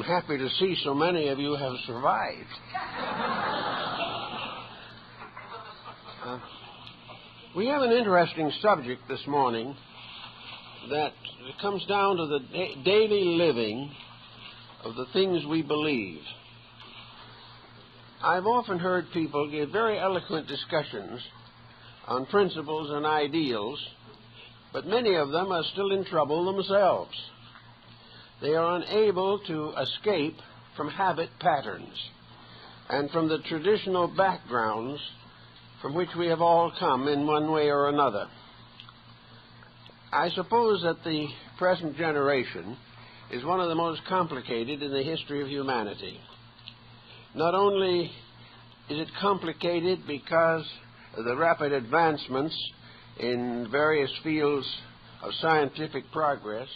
happy to see so many of you have survived. We have an interesting subject this morning that comes down to the daily living of the things we believe. I've often heard people give very eloquent discussions on principles and ideals, but many of them are still in trouble themselves. They are unable to escape from habit patterns and from the traditional backgrounds from which we have all come in one way or another. I suppose that the present generation is one of the most complicated in the history of humanity. Not only is it complicated because of the rapid advancements in various fields of scientific progress,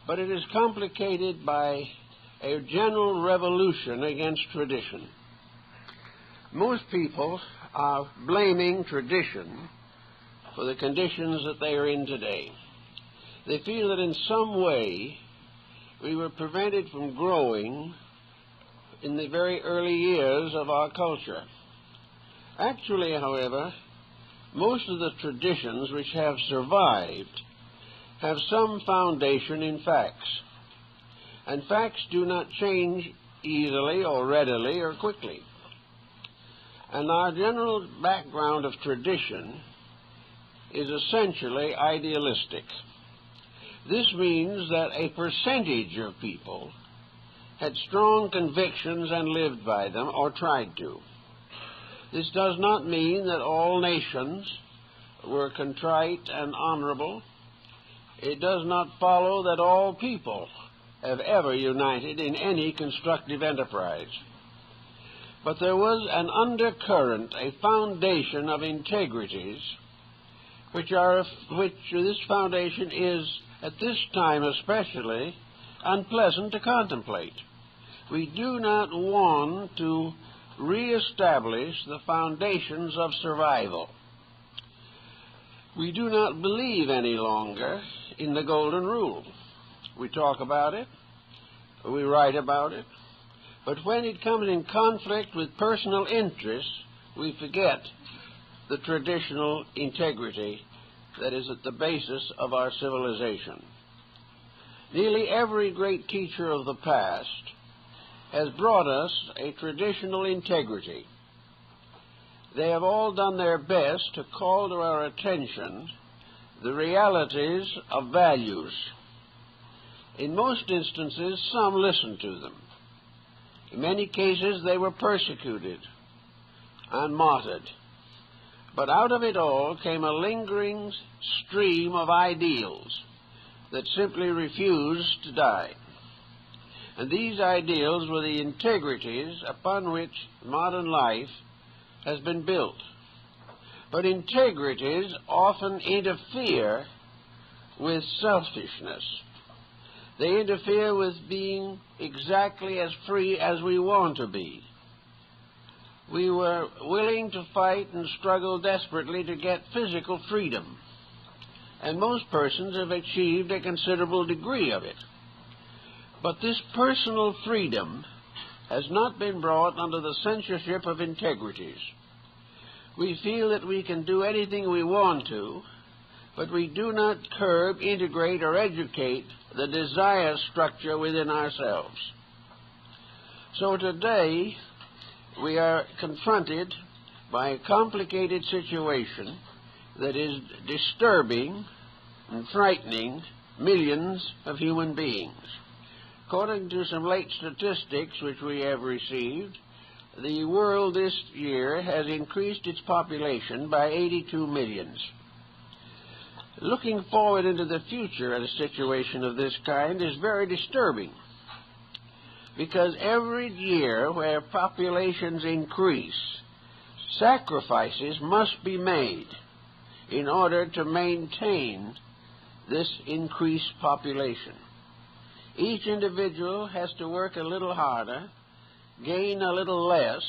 but it is complicated by a general revolution against tradition. Most people are blaming tradition for the conditions that they are in today. They feel that in some way we were prevented from growing in the very early years of our culture. Actually, however, most of the traditions which have survived have some foundation in facts, and facts do not change easily or readily or quickly. And our general background of tradition is essentially idealistic. This means that a percentage of people had strong convictions and lived by them or tried to. This does not mean that all nations were contrite and honorable. It does not follow that all people have ever united in any constructive enterprise. But there was an undercurrent, a foundation of integrities, which this foundation is, at this time especially, unpleasant to contemplate. We do not want to reestablish the foundations of survival. We do not believe any longer in the golden rule. We talk about it, we write about it, but when it comes in conflict with personal interests, we forget the traditional integrity that is at the basis of our civilization. Nearly every great teacher of the past has brought us a traditional integrity. They have all done their best to call to our attention the realities of values. In most instances, some listened to them. In many cases, they were persecuted and martyred. But out of it all came a lingering stream of ideals that simply refused to die. And these ideals were the integrities upon which modern life has been built. But integrities often interfere with selfishness. They interfere with being exactly as free as we want to be. We were willing to fight and struggle desperately to get physical freedom, and most persons have achieved a considerable degree of it. But this personal freedom has not been brought under the censorship of integrities. We feel that we can do anything we want to, but we do not curb, integrate, or educate the desire structure within ourselves. So today, we are confronted by a complicated situation that is disturbing and frightening millions of human beings. According to some late statistics which we have received, the world this year has increased its population by 82 million. Looking forward into the future at a situation of this kind is very disturbing, because every year where populations increase, sacrifices must be made in order to maintain this increased population. Each individual has to work a little harder, gain a little less,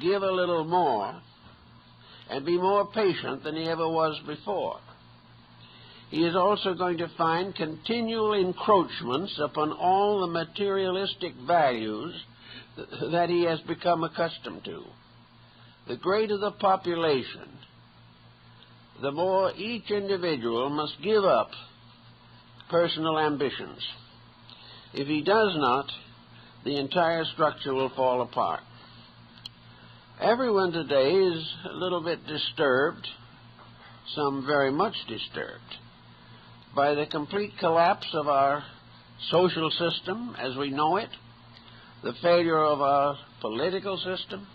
give a little more, and be more patient than he ever was before. he is also going to find continual encroachments upon all the materialistic values that he has become accustomed to. The greater the population, the more each individual must give up personal ambitions. If he does not, the entire structure will fall apart. Everyone today is a little bit disturbed, some very much disturbed, by the complete collapse of our social system as we know it, the failure of our political system,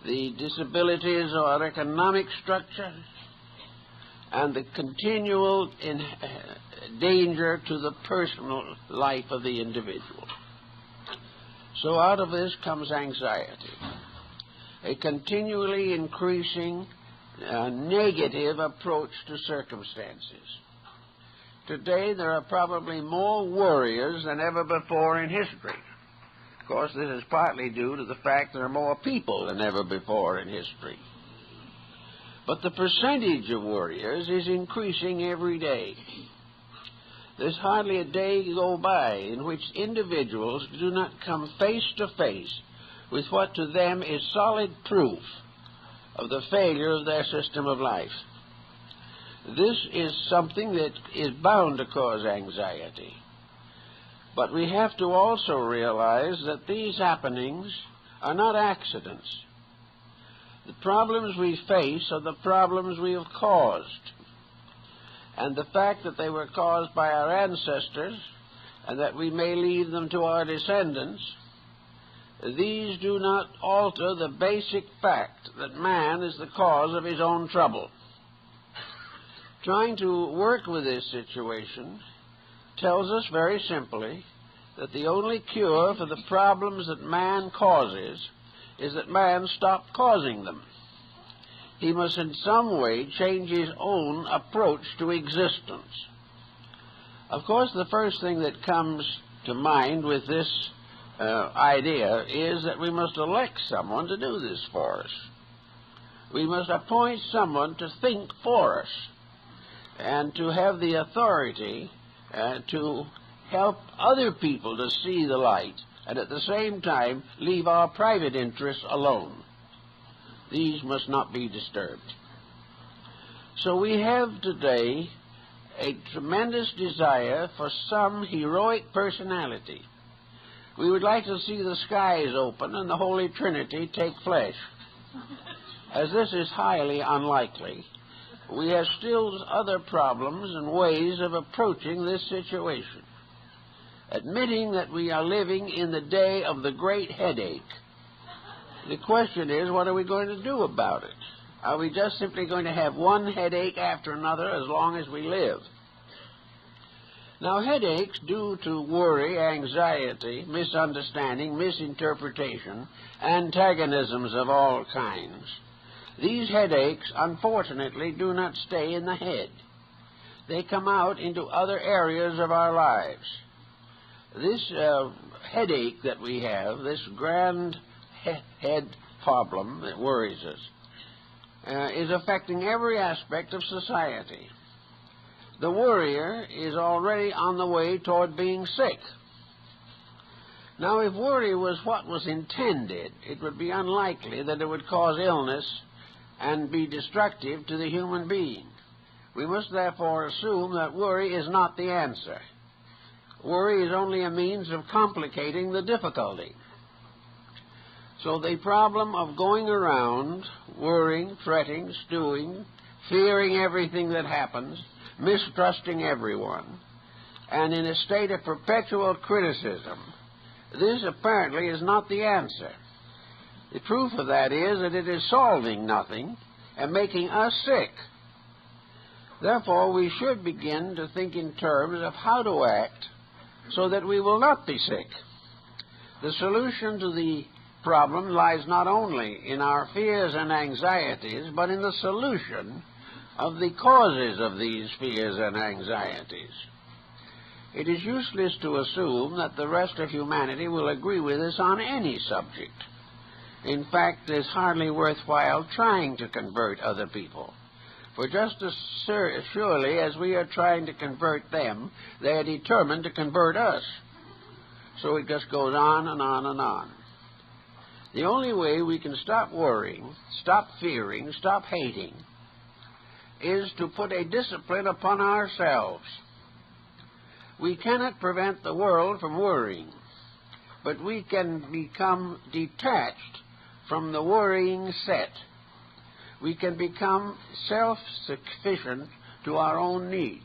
the disabilities of our economic structure, and the continual danger to the personal life of the individual. So out of this comes anxiety, a continually increasing negative approach to circumstances. Today there are probably more worriers than ever before in history. Of course, this is partly due to the fact there are more people than ever before in history. But the percentage of worriers is increasing every day. There's hardly a day go by in which individuals do not come face to face with what to them is solid proof of the failure of their system of life. This is something that is bound to cause anxiety. But we have to also realize that these happenings are not accidents. The problems we face are the problems we have caused. And the fact that they were caused by our ancestors and that we may leave them to our descendants, these do not alter the basic fact that man is the cause of his own trouble. Trying to work with this situation tells us very simply that the only cure for the problems that man causes is that man stop causing them. He must in some way change his own approach to existence. Of course, the first thing that comes to mind with this idea is that we must elect someone to do this for us. We must appoint someone to think for us and to have the authority to help other people to see the light and at the same time leave our private interests alone. These must not be disturbed. So we have today a tremendous desire for some heroic personality. We would like to see the skies open and the Holy Trinity take flesh. As this is highly unlikely, we have still other problems and ways of approaching this situation. Admitting that we are living in the day of the great headache, the question is, what are we going to do about it? Are we just simply going to have one headache after another as long as we live? Now, headaches due to worry, anxiety, misunderstanding, misinterpretation, antagonisms of all kinds, these headaches, unfortunately, do not stay in the head. They come out into other areas of our lives. This headache that we have, this grand head problem that worries us, is affecting every aspect of society. The worrier is already on the way toward being sick. Now, if worry was what was intended, it would be unlikely that it would cause illness and be destructive to the human being. We must therefore assume that worry is not the answer. Worry is only a means of complicating the difficulty. So the problem of going around worrying, fretting, stewing, fearing everything that happens, mistrusting everyone, and in a state of perpetual criticism, this apparently is not the answer. The proof of that is that it is solving nothing and making us sick. Therefore, we should begin to think in terms of how to act so that we will not be sick. The solution to the problem lies not only in our fears and anxieties, but in the solution of the causes of these fears and anxieties. It is useless to assume that the rest of humanity will agree with us on any subject. In fact, it is hardly worthwhile trying to convert other people. For just as surely as we are trying to convert them, they are determined to convert us. So it just goes on and on and on. The only way we can stop worrying, stop fearing, stop hating, is to put a discipline upon ourselves. We cannot prevent the world from worrying, but we can become detached from the worrying set. We can become self-sufficient to our own needs.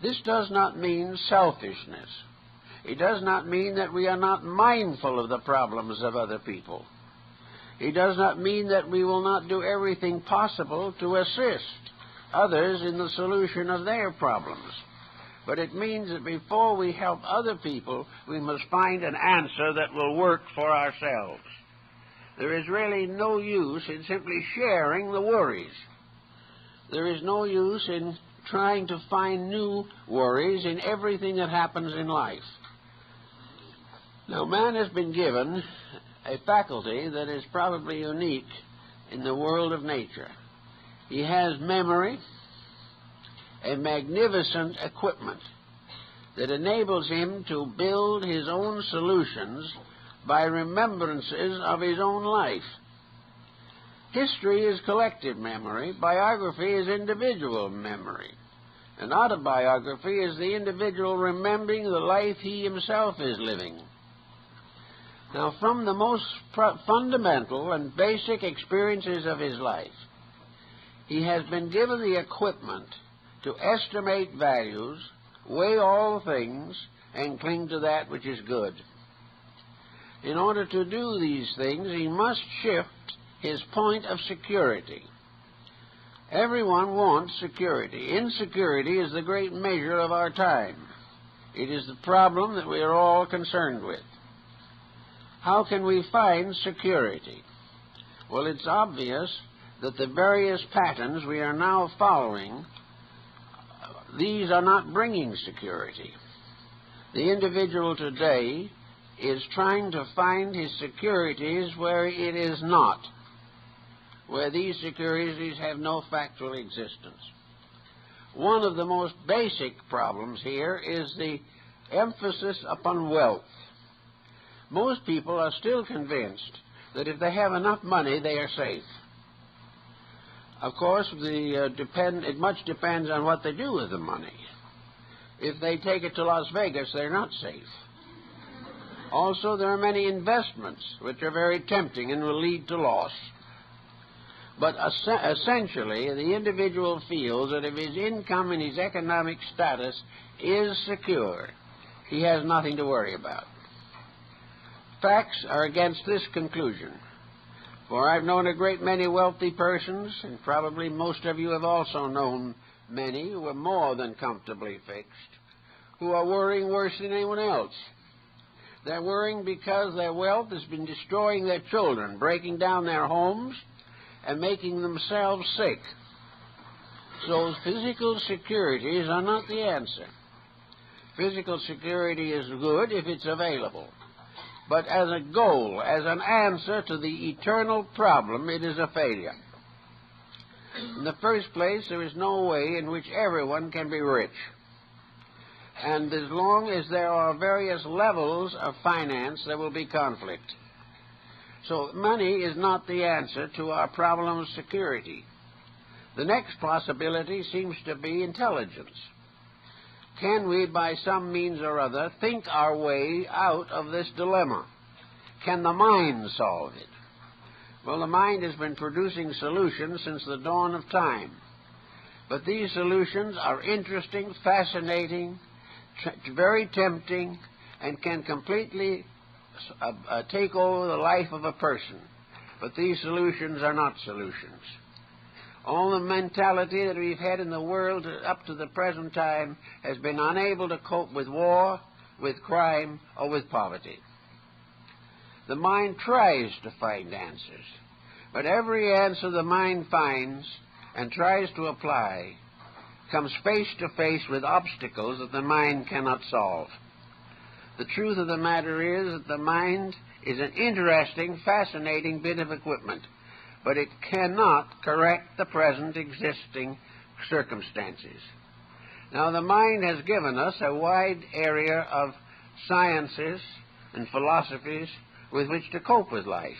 This does not mean selfishness. It does not mean that we are not mindful of the problems of other people. It does not mean that we will not do everything possible to assist others in the solution of their problems. But it means that before we help other people, we must find an answer that will work for ourselves. There is really no use in simply sharing the worries. There is no use in trying to find new worries in everything that happens in life. Now, man has been given a faculty that is probably unique in the world of nature. He has memory, a magnificent equipment that enables him to build his own solutions by remembrances of his own life. History is collective memory. Biography is individual memory. An autobiography is the individual remembering the life he himself is living. Now, from the most fundamental and basic experiences of his life, he has been given the equipment to estimate values, weigh all things, and cling to that which is good. In order to do these things, he must shift his point of security. Everyone wants security. Insecurity is the great measure of our time. It is the problem that we are all concerned with. How can we find security? Well, it's obvious that the various patterns we are now following, these are not bringing security. The individual today is trying to find his securities where it is not, where these securities have no factual existence. One of the most basic problems here is the emphasis upon wealth. Most people are still convinced that if they have enough money, they are safe. Of course, it much depends on what they do with the money. If they take it to Las Vegas, they're not safe. Also, there are many investments which are very tempting and will lead to loss. But essentially, the individual feels that if his income and his economic status is secure, he has nothing to worry about. Facts are against this conclusion. For I've known a great many wealthy persons, and probably most of you have also known many who are more than comfortably fixed, who are worrying worse than anyone else. They're worrying because their wealth has been destroying their children, breaking down their homes, and making themselves sick. So physical securities are not the answer. Physical security is good if it's available. But as a goal, as an answer to the eternal problem, it is a failure. In the first place, there is no way in which everyone can be rich. And as long as there are various levels of finance, there will be conflict. So money is not the answer to our problem of security. The next possibility seems to be intelligence. Can we, by some means or other, think our way out of this dilemma? Can the mind solve it? Well, the mind has been producing solutions since the dawn of time. But these solutions are interesting, fascinating, very tempting, and can completely take over the life of a person. But these solutions are not solutions. All the mentality that we've had in the world up to the present time has been unable to cope with war, with crime, or with poverty. The mind tries to find answers, but every answer the mind finds and tries to apply comes face to face with obstacles that the mind cannot solve. The truth of the matter is that the mind is an interesting, fascinating bit of equipment, but it cannot correct the present existing circumstances. Now, the mind has given us a wide area of sciences and philosophies with which to cope with life.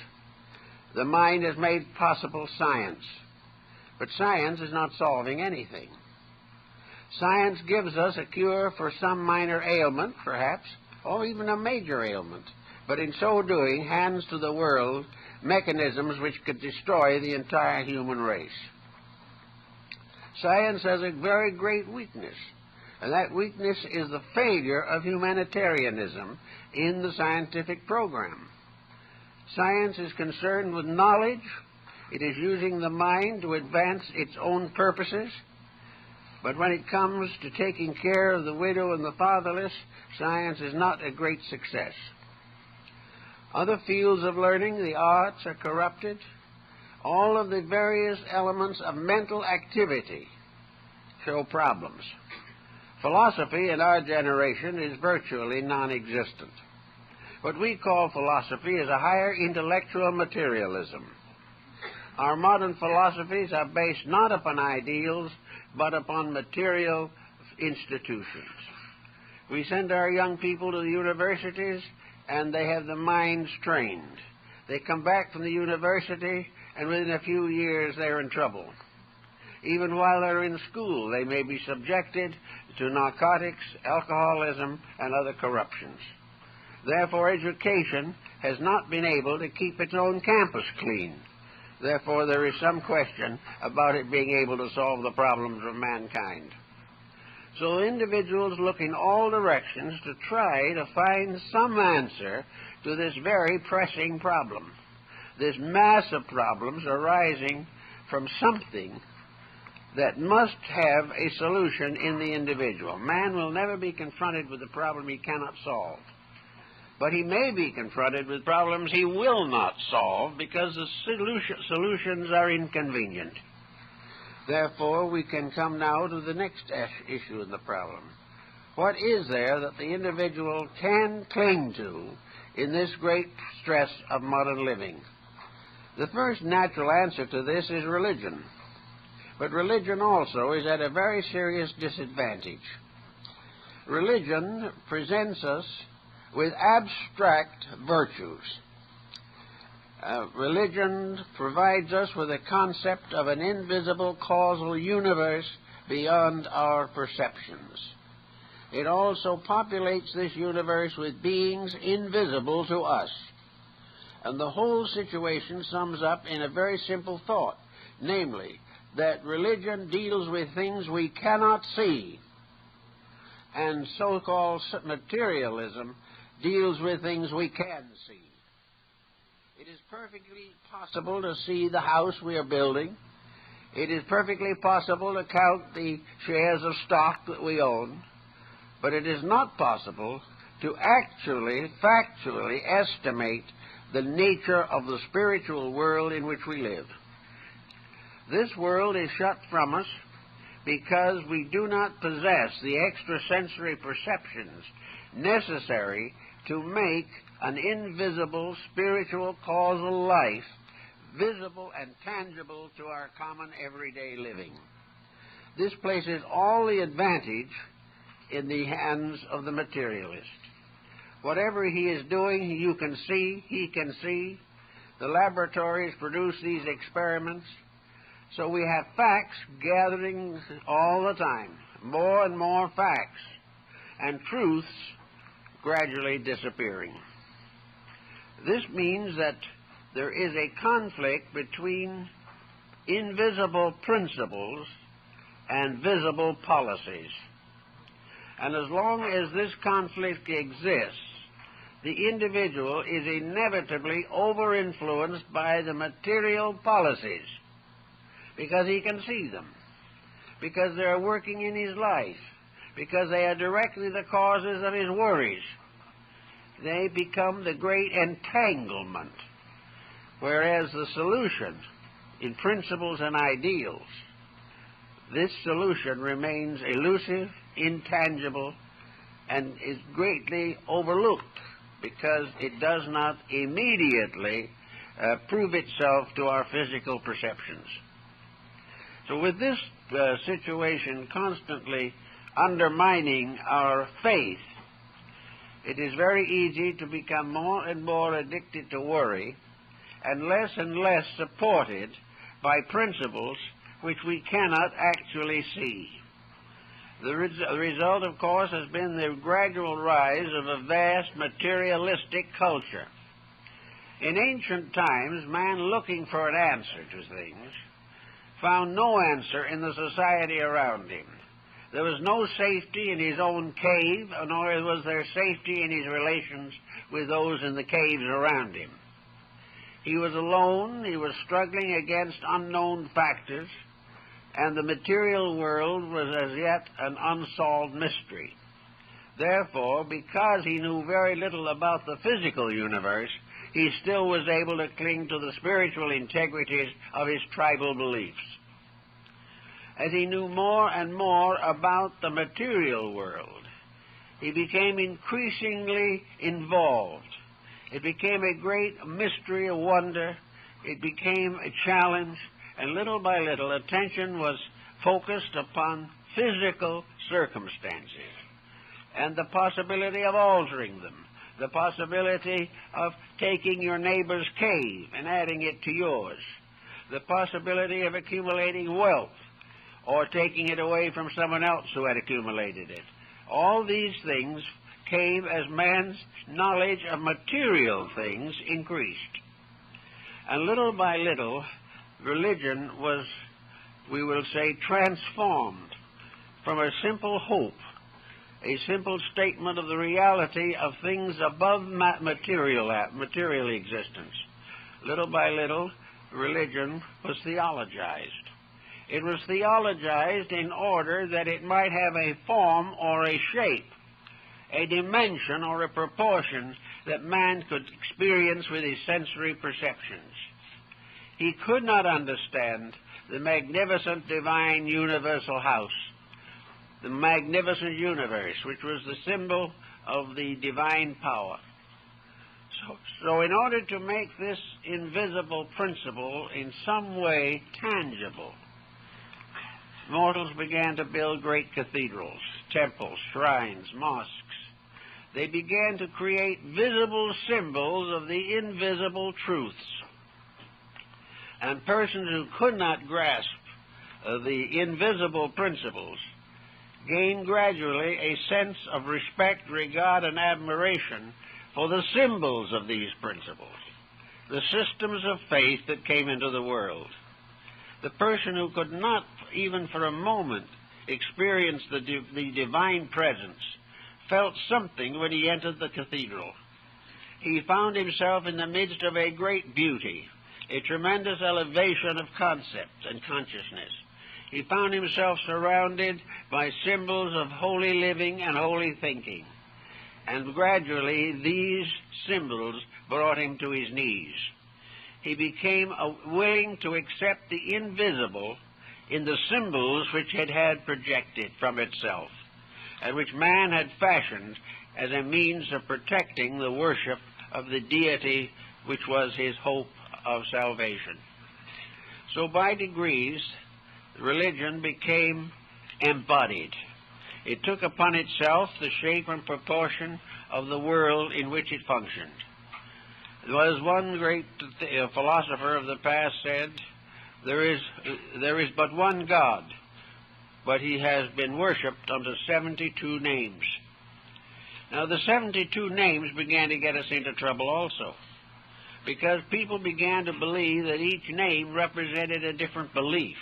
The mind has made possible science, but science is not solving anything. Science gives us a cure for some minor ailment, perhaps, or even a major ailment, but in so doing hands to the world mechanisms which could destroy the entire human race. Science has a very great weakness, and that weakness is the failure of humanitarianism in the scientific program. Science is concerned with knowledge. It is using the mind to advance its own purposes. But when it comes to taking care of the widow and the fatherless, science is not a great success. Other fields of learning, the arts, are corrupted. All of the various elements of mental activity show problems. Philosophy in our generation is virtually non-existent. What we call philosophy is a higher intellectual materialism. Our modern philosophies are based not upon ideals, but upon material institutions. We send our young people to the universities, and they have the minds trained. They come back from the university, and within a few years they're in trouble. Even while they're in school, they may be subjected to narcotics, alcoholism, and other corruptions. Therefore, education has not been able to keep its own campus clean. Therefore, there is some question about it being able to solve the problems of mankind. So individuals look in all directions to try to find some answer to this very pressing problem. This mass of problems arising from something that must have a solution in the individual. Man will never be confronted with a problem he cannot solve. But he may be confronted with problems he will not solve because the solutions are inconvenient. Therefore, we can come now to the next issue in the problem. What is there that the individual can cling to in this great stress of modern living? The first natural answer to this is religion. But religion also is at a very serious disadvantage. Religion presents us with abstract virtues. Religion provides us with a concept of an invisible causal universe beyond our perceptions. It also populates this universe with beings invisible to us. And the whole situation sums up in a very simple thought, namely, that religion deals with things we cannot see, and so-called materialism deals with things we can see. It is perfectly possible to see the house we are building. It is perfectly possible to count the shares of stock that we own, but it is not possible to actually, factually estimate the nature of the spiritual world in which we live. This world is shut from us because we do not possess the extrasensory perceptions necessary to make an invisible spiritual causal life visible and tangible to our common everyday living. This places all the advantage in the hands of the materialist. Whatever he is doing, you can see, he can see. The laboratories produce these experiments. So we have facts gathering all the time, more and more facts, and truths gradually disappearing. This means that there is a conflict between invisible principles and visible policies. And as long as this conflict exists, the individual is inevitably over-influenced by the material policies, because he can see them, because they are working in his life, because they are directly the causes of his worries. They become the great entanglement, whereas the solution in principles and ideals, this solution remains elusive, intangible, and is greatly overlooked because it does not immediately prove itself to our physical perceptions. So with this situation constantly undermining our faith, it is very easy to become more and more addicted to worry and less supported by principles which we cannot actually see. The result, of course, has been the gradual rise of a vast materialistic culture. In ancient times, man looking for an answer to things found no answer in the society around him. There was no safety in his own cave, nor was there safety in his relations with those in the caves around him. He was alone, he was struggling against unknown factors, and the material world was as yet an unsolved mystery. Therefore, because he knew very little about the physical universe, he still was able to cling to the spiritual integrities of his tribal beliefs. As he knew more and more about the material world, he became increasingly involved. It became a great mystery, a wonder. It became a challenge, and little by little, attention was focused upon physical circumstances and the possibility of altering them, the possibility of taking your neighbor's cave and adding it to yours, the possibility of accumulating wealth or taking it away from someone else who had accumulated it. All these things came as man's knowledge of material things increased. And little by little, religion was, we will say, transformed from a simple hope, a simple statement of the reality of things above material existence. Little by little, religion was theologized. It was theologized in order that it might have a form or a shape, a dimension or a proportion that man could experience with his sensory perceptions. He could not understand the magnificent divine universal house, the magnificent universe, which was the symbol of the divine power. So in order to make this invisible principle in some way tangible, mortals began to build great cathedrals, temples, shrines, mosques. They began to create visible symbols of the invisible truths. And persons who could not grasp the invisible principles gained gradually a sense of respect, regard, and admiration for the symbols of these principles, the systems of faith that came into the world. The person who could not, even for a moment, experience the divine presence felt something when he entered the cathedral. He found himself in the midst of a great beauty, a tremendous elevation of concept and consciousness. He found himself surrounded by symbols of holy living and holy thinking. And gradually these symbols brought him to his knees. He became willing to accept the invisible in the symbols which it had projected from itself, and which man had fashioned as a means of protecting the worship of the deity which was his hope of salvation. So by degrees, religion became embodied. It took upon itself the shape and proportion of the world in which it functioned. There was one great philosopher of the past said, there is but one God, but he has been worshipped under 72 names. Now the 72 names began to get us into trouble also, because people began to believe that each name represented a different belief,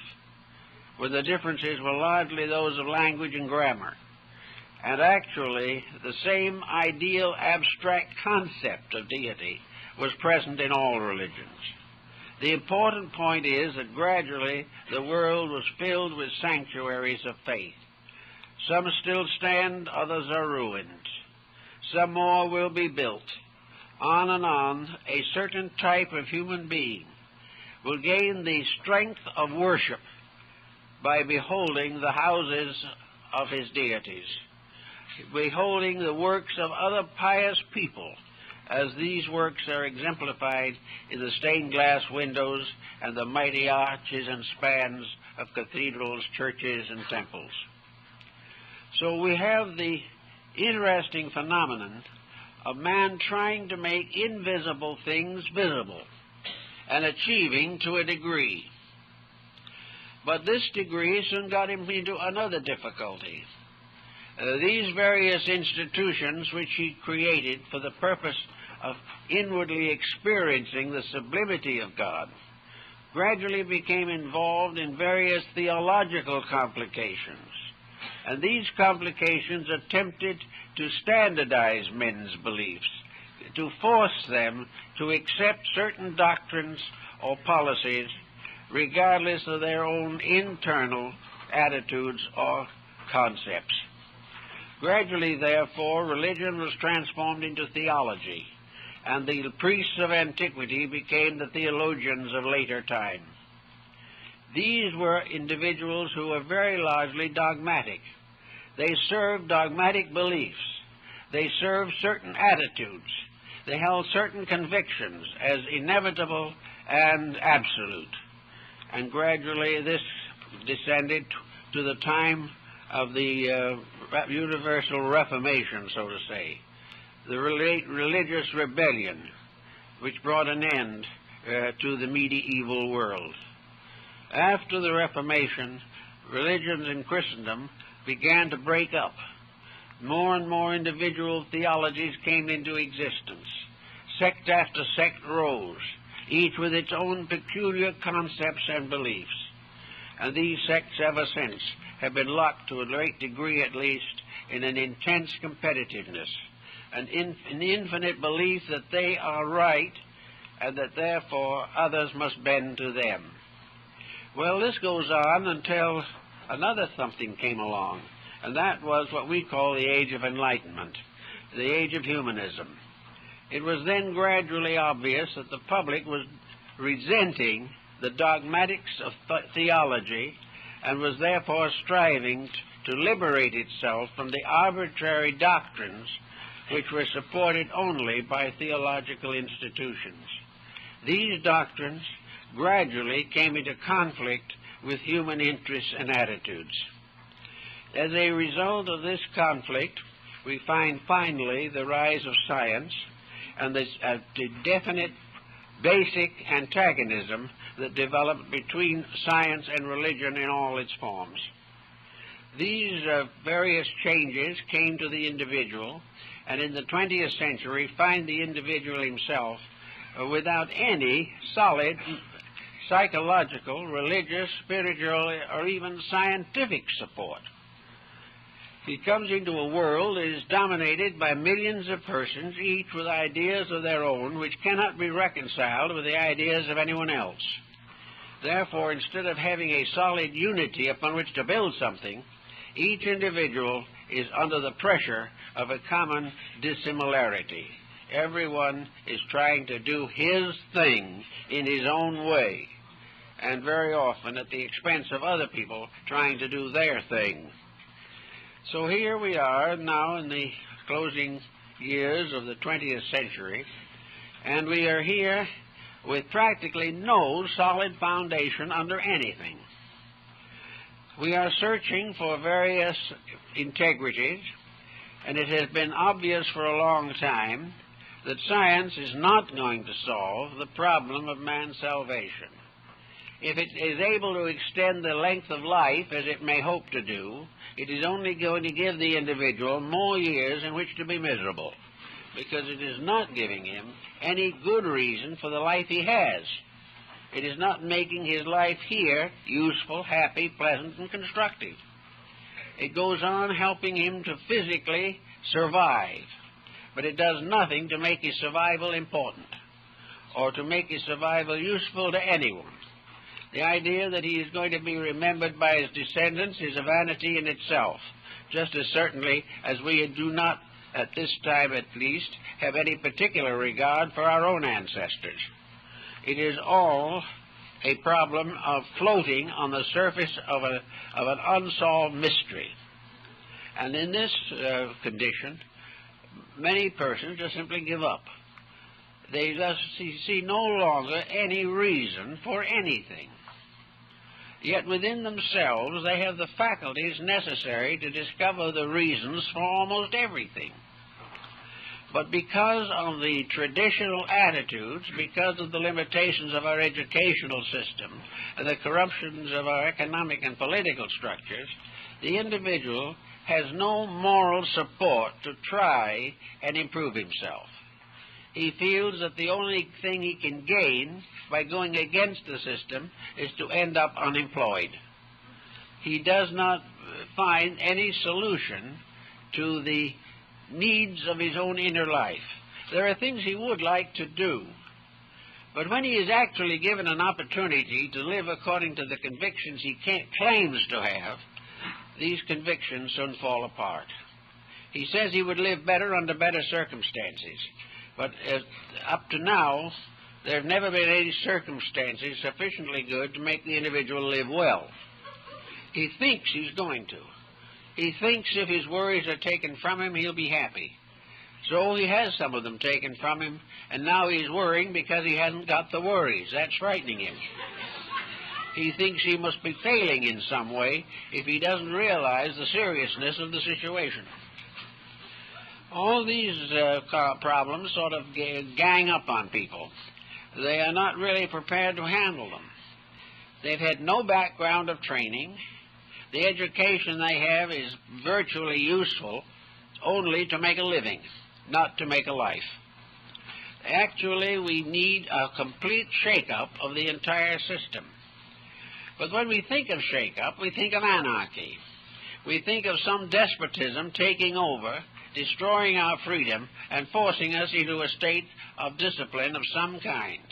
where the differences were largely those of language and grammar. And actually, the same ideal abstract concept of deity was present in all religions. The important point is that gradually the world was filled with sanctuaries of faith. Some still stand, others are ruined. Some more will be built. On and on, a certain type of human being will gain the strength of worship by beholding the houses of his deities, beholding the works of other pious people as these works are exemplified in the stained glass windows and the mighty arches and spans of cathedrals, churches, and temples. So we have the interesting phenomenon of man trying to make invisible things visible and achieving to a degree. But this degree soon got him into another difficulty. These various institutions which he created for the purpose of inwardly experiencing the sublimity of God gradually became involved in various theological complications. And these complications attempted to standardize men's beliefs, to force them to accept certain doctrines or policies regardless of their own internal attitudes or concepts. Gradually, therefore, religion was transformed into theology, and the priests of antiquity became the theologians of later time. These were individuals who were very largely dogmatic. They served dogmatic beliefs. They served certain attitudes. They held certain convictions as inevitable and absolute. And gradually this descended to the time of the Universal Reformation, so to say, the religious rebellion which brought an end to the medieval world. After the Reformation, religions in Christendom began to break up. More and more individual theologies came into existence. Sect after sect rose, each with its own peculiar concepts and beliefs. And these sects ever since have been locked, to a great degree at least, in an intense competitiveness, an infinite belief that they are right and that therefore others must bend to them. Well, this goes on until another something came along, and that was what we call the Age of Enlightenment, the Age of Humanism. It was then gradually obvious that the public was resenting the dogmatics of theology and was therefore striving to liberate itself from the arbitrary doctrines which were supported only by theological institutions. These doctrines gradually came into conflict with human interests and attitudes. As a result of this conflict, we find finally the rise of science and the definite basic antagonism that developed between science and religion in all its forms. These various changes came to the individual, and in the 20th century find the individual himself without any solid psychological, religious, spiritual, or even scientific support. He comes into a world that is dominated by millions of persons, each with ideas of their own, which cannot be reconciled with the ideas of anyone else. Therefore, instead of having a solid unity upon which to build something, each individual is under the pressure of a common dissimilarity. Everyone is trying to do his thing in his own way, and very often at the expense of other people trying to do their thing. So here we are now in the closing years of the 20th century, and we are here with practically no solid foundation under anything. We are searching for various integrities, and it has been obvious for a long time that science is not going to solve the problem of man's salvation. If it is able to extend the length of life, as it may hope to do, it is only going to give the individual more years in which to be miserable, because it is not giving him any good reason for the life he has. It is not making his life here useful, happy, pleasant, and constructive. It goes on helping him to physically survive, but it does nothing to make his survival important or to make his survival useful to anyone. The idea that he is going to be remembered by his descendants is a vanity in itself, just as certainly as we do not, at this time at least, have any particular regard for our own ancestors. It is all a problem of floating on the surface of an unsolved mystery. And in this condition, many persons just simply give up. They thus see no longer any reason for anything. Yet within themselves they have the faculties necessary to discover the reasons for almost everything. But because of the traditional attitudes, because of the limitations of our educational system, and the corruptions of our economic and political structures, the individual has no moral support to try and improve himself. He feels that the only thing he can gain by going against the system is to end up unemployed. He does not find any solution to the needs of his own inner life. There are things he would like to do, but when he is actually given an opportunity to live according to the convictions he claims to have, these convictions soon fall apart. He says he would live better under better circumstances, but up to now, there have never been any circumstances sufficiently good to make the individual live well. He thinks he's going to. He thinks if his worries are taken from him, he'll be happy. So he has some of them taken from him, and now he's worrying because he hasn't got the worries. That's frightening him. He thinks he must be failing in some way if he doesn't realize the seriousness of the situation. All these problems sort of gang up on people. They are not really prepared to handle them. They've had no background of training. The education they have is virtually useful only to make a living, not to make a life. Actually, we need a complete shake-up of the entire system. But when we think of shake-up, we think of anarchy. We think of some despotism taking over, destroying our freedom, and forcing us into a state of discipline of some kind.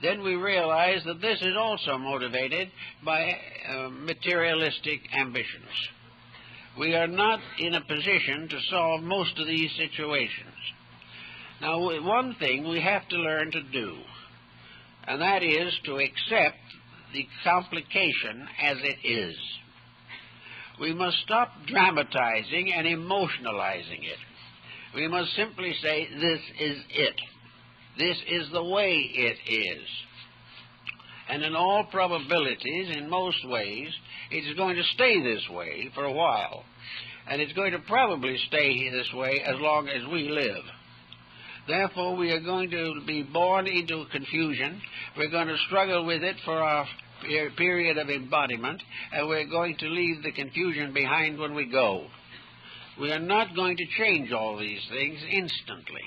Then we realize that this is also motivated by materialistic ambitions. We are not in a position to solve most of these situations. Now, one thing we have to learn to do, and that is to accept the complication as it is. We must stop dramatizing and emotionalizing it. We must simply say, this is it. This is the way it is. And in all probabilities, in most ways, it's going to stay this way for a while. And it's going to probably stay this way as long as we live. Therefore, we are going to be born into confusion. We're going to struggle with it for our period of embodiment, and we're going to leave the confusion behind when we go. We are not going to change all these things instantly,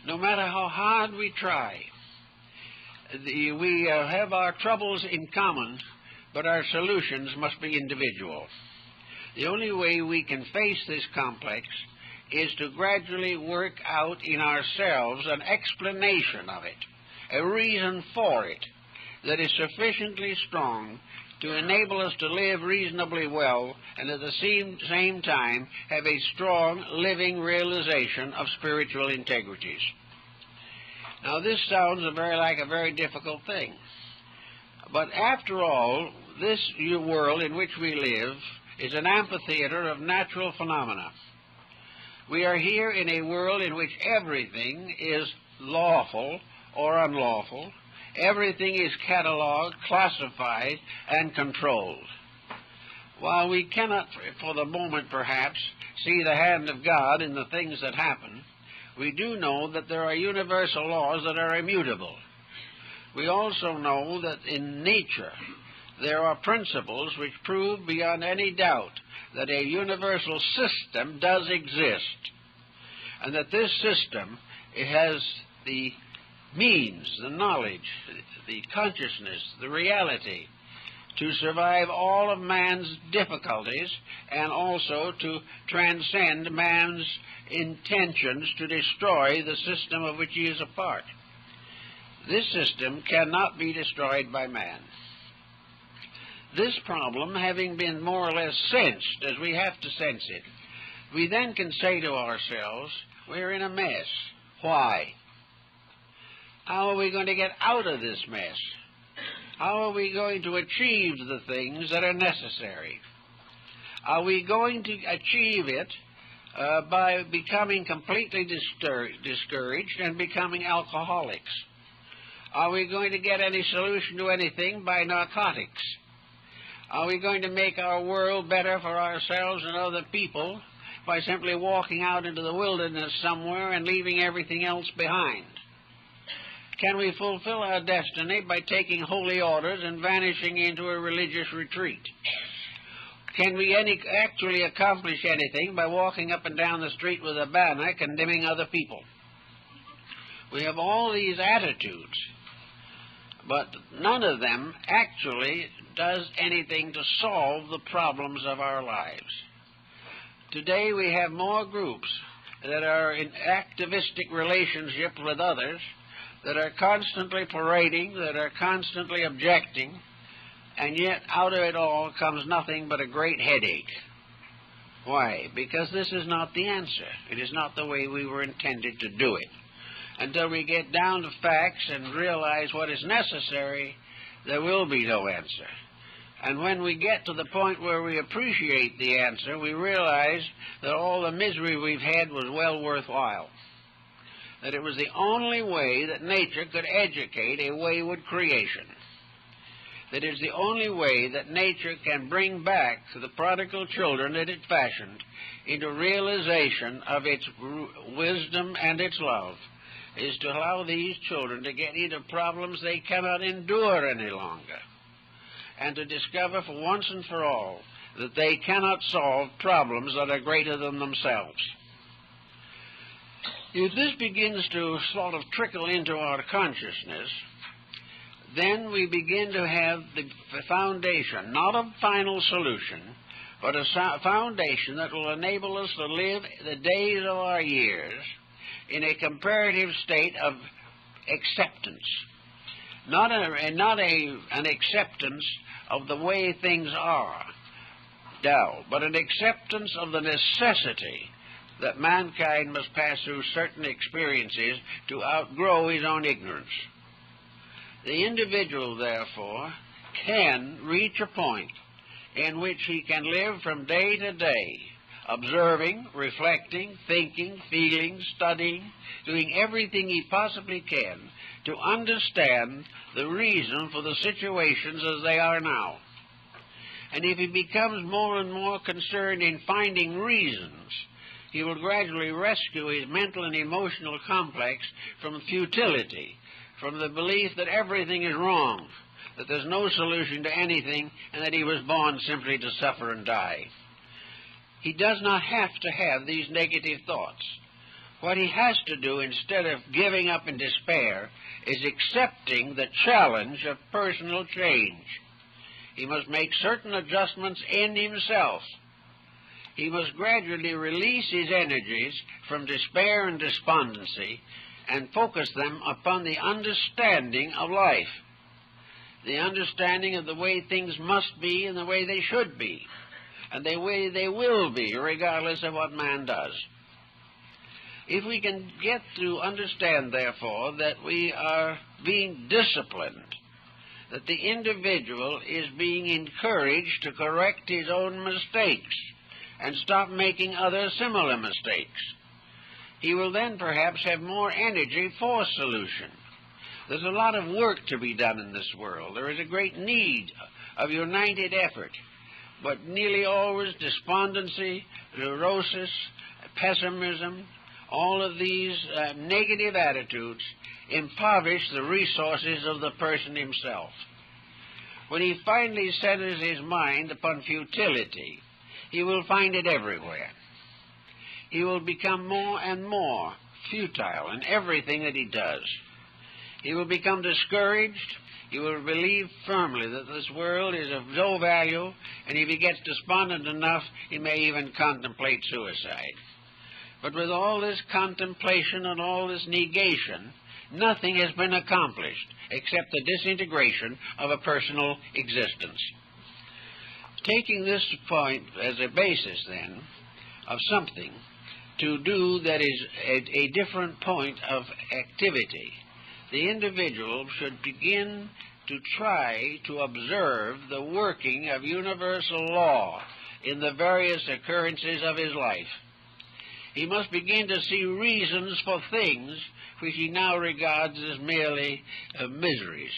no matter how hard we try. We have our troubles in common, but our solutions must be individual. The only way we can face this complex is to gradually work out in ourselves an explanation of it, a reason for it, that is sufficiently strong to enable us to live reasonably well and at the same time have a strong living realization of spiritual integrities. Now, this sounds like a very difficult thing. But after all, this world in which we live is an amphitheater of natural phenomena. We are here in a world in which everything is lawful or unlawful. Everything is catalogued, classified, and controlled. While we cannot, for the moment perhaps, see the hand of God in the things that happen, we do know that there are universal laws that are immutable. We also know that in nature there are principles which prove beyond any doubt that a universal system does exist, and that this system, it has the means, the knowledge, the consciousness, the reality to survive all of man's difficulties and also to transcend man's intentions to destroy the system of which he is a part. This system cannot be destroyed by man. This problem having been more or less sensed as we have to sense it, we then can say to ourselves, we're in a mess. Why? How are we going to get out of this mess? How are we going to achieve the things that are necessary? Are we going to achieve it by becoming completely discouraged and becoming alcoholics? Are we going to get any solution to anything by narcotics? Are we going to make our world better for ourselves and other people by simply walking out into the wilderness somewhere and leaving everything else behind? Can we fulfill our destiny by taking holy orders and vanishing into a religious retreat? Can we actually accomplish anything by walking up and down the street with a banner condemning other people? We have all these attitudes, but none of them actually does anything to solve the problems of our lives. Today we have more groups that are in activistic relationship with others, that are constantly parading, that are constantly objecting, and yet out of it all comes nothing but a great headache. Why? Because this is not the answer. It is not the way we were intended to do it. Until we get down to facts and realize what is necessary, there will be no answer. And when we get to the point where we appreciate the answer, we realize that all the misery we've had was well worthwhile. That it was the only way that nature could educate a wayward creation. That it's the only way that nature can bring back the prodigal children that it fashioned into realization of its wisdom and its love, is to allow these children to get into problems they cannot endure any longer, and to discover for once and for all that they cannot solve problems that are greater than themselves. If this begins to sort of trickle into our consciousness, then we begin to have the foundation, not a final solution, but a foundation that will enable us to live the days of our years in a comparative state of acceptance. Not an acceptance of the way things are now, but an acceptance of the necessity that mankind must pass through certain experiences to outgrow his own ignorance. The individual, therefore, can reach a point in which he can live from day to day, observing, reflecting, thinking, feeling, studying, doing everything he possibly can to understand the reason for the situations as they are now. And if he becomes more and more concerned in finding reasons, he will gradually rescue his mental and emotional complex from futility, from the belief that everything is wrong, that there's no solution to anything, and that he was born simply to suffer and die. He does not have to have these negative thoughts. What he has to do, instead of giving up in despair, is accepting the challenge of personal change. He must make certain adjustments in himself. He must gradually release his energies from despair and despondency and focus them upon the understanding of life, the understanding of the way things must be and the way they should be, and the way they will be, regardless of what man does. If we can get to understand, therefore, that we are being disciplined, that the individual is being encouraged to correct his own mistakes and stop making other similar mistakes, he will then perhaps have more energy for solution. There's a lot of work to be done in this world. There is a great need of united effort, but nearly always despondency, neurosis, pessimism, all of these negative attitudes impoverish the resources of the person himself. When he finally centers his mind upon futility, he will find it everywhere. He will become more and more futile in everything that he does. He will become discouraged. He will believe firmly that this world is of no value, and if he gets despondent enough, he may even contemplate suicide. But with all this contemplation and all this negation, nothing has been accomplished except the disintegration of a personal existence. Taking this point as a basis, then, of something to do that is a different point of activity, the individual should begin to try to observe the working of universal law in the various occurrences of his life. He must begin to see reasons for things which he now regards as merely miseries.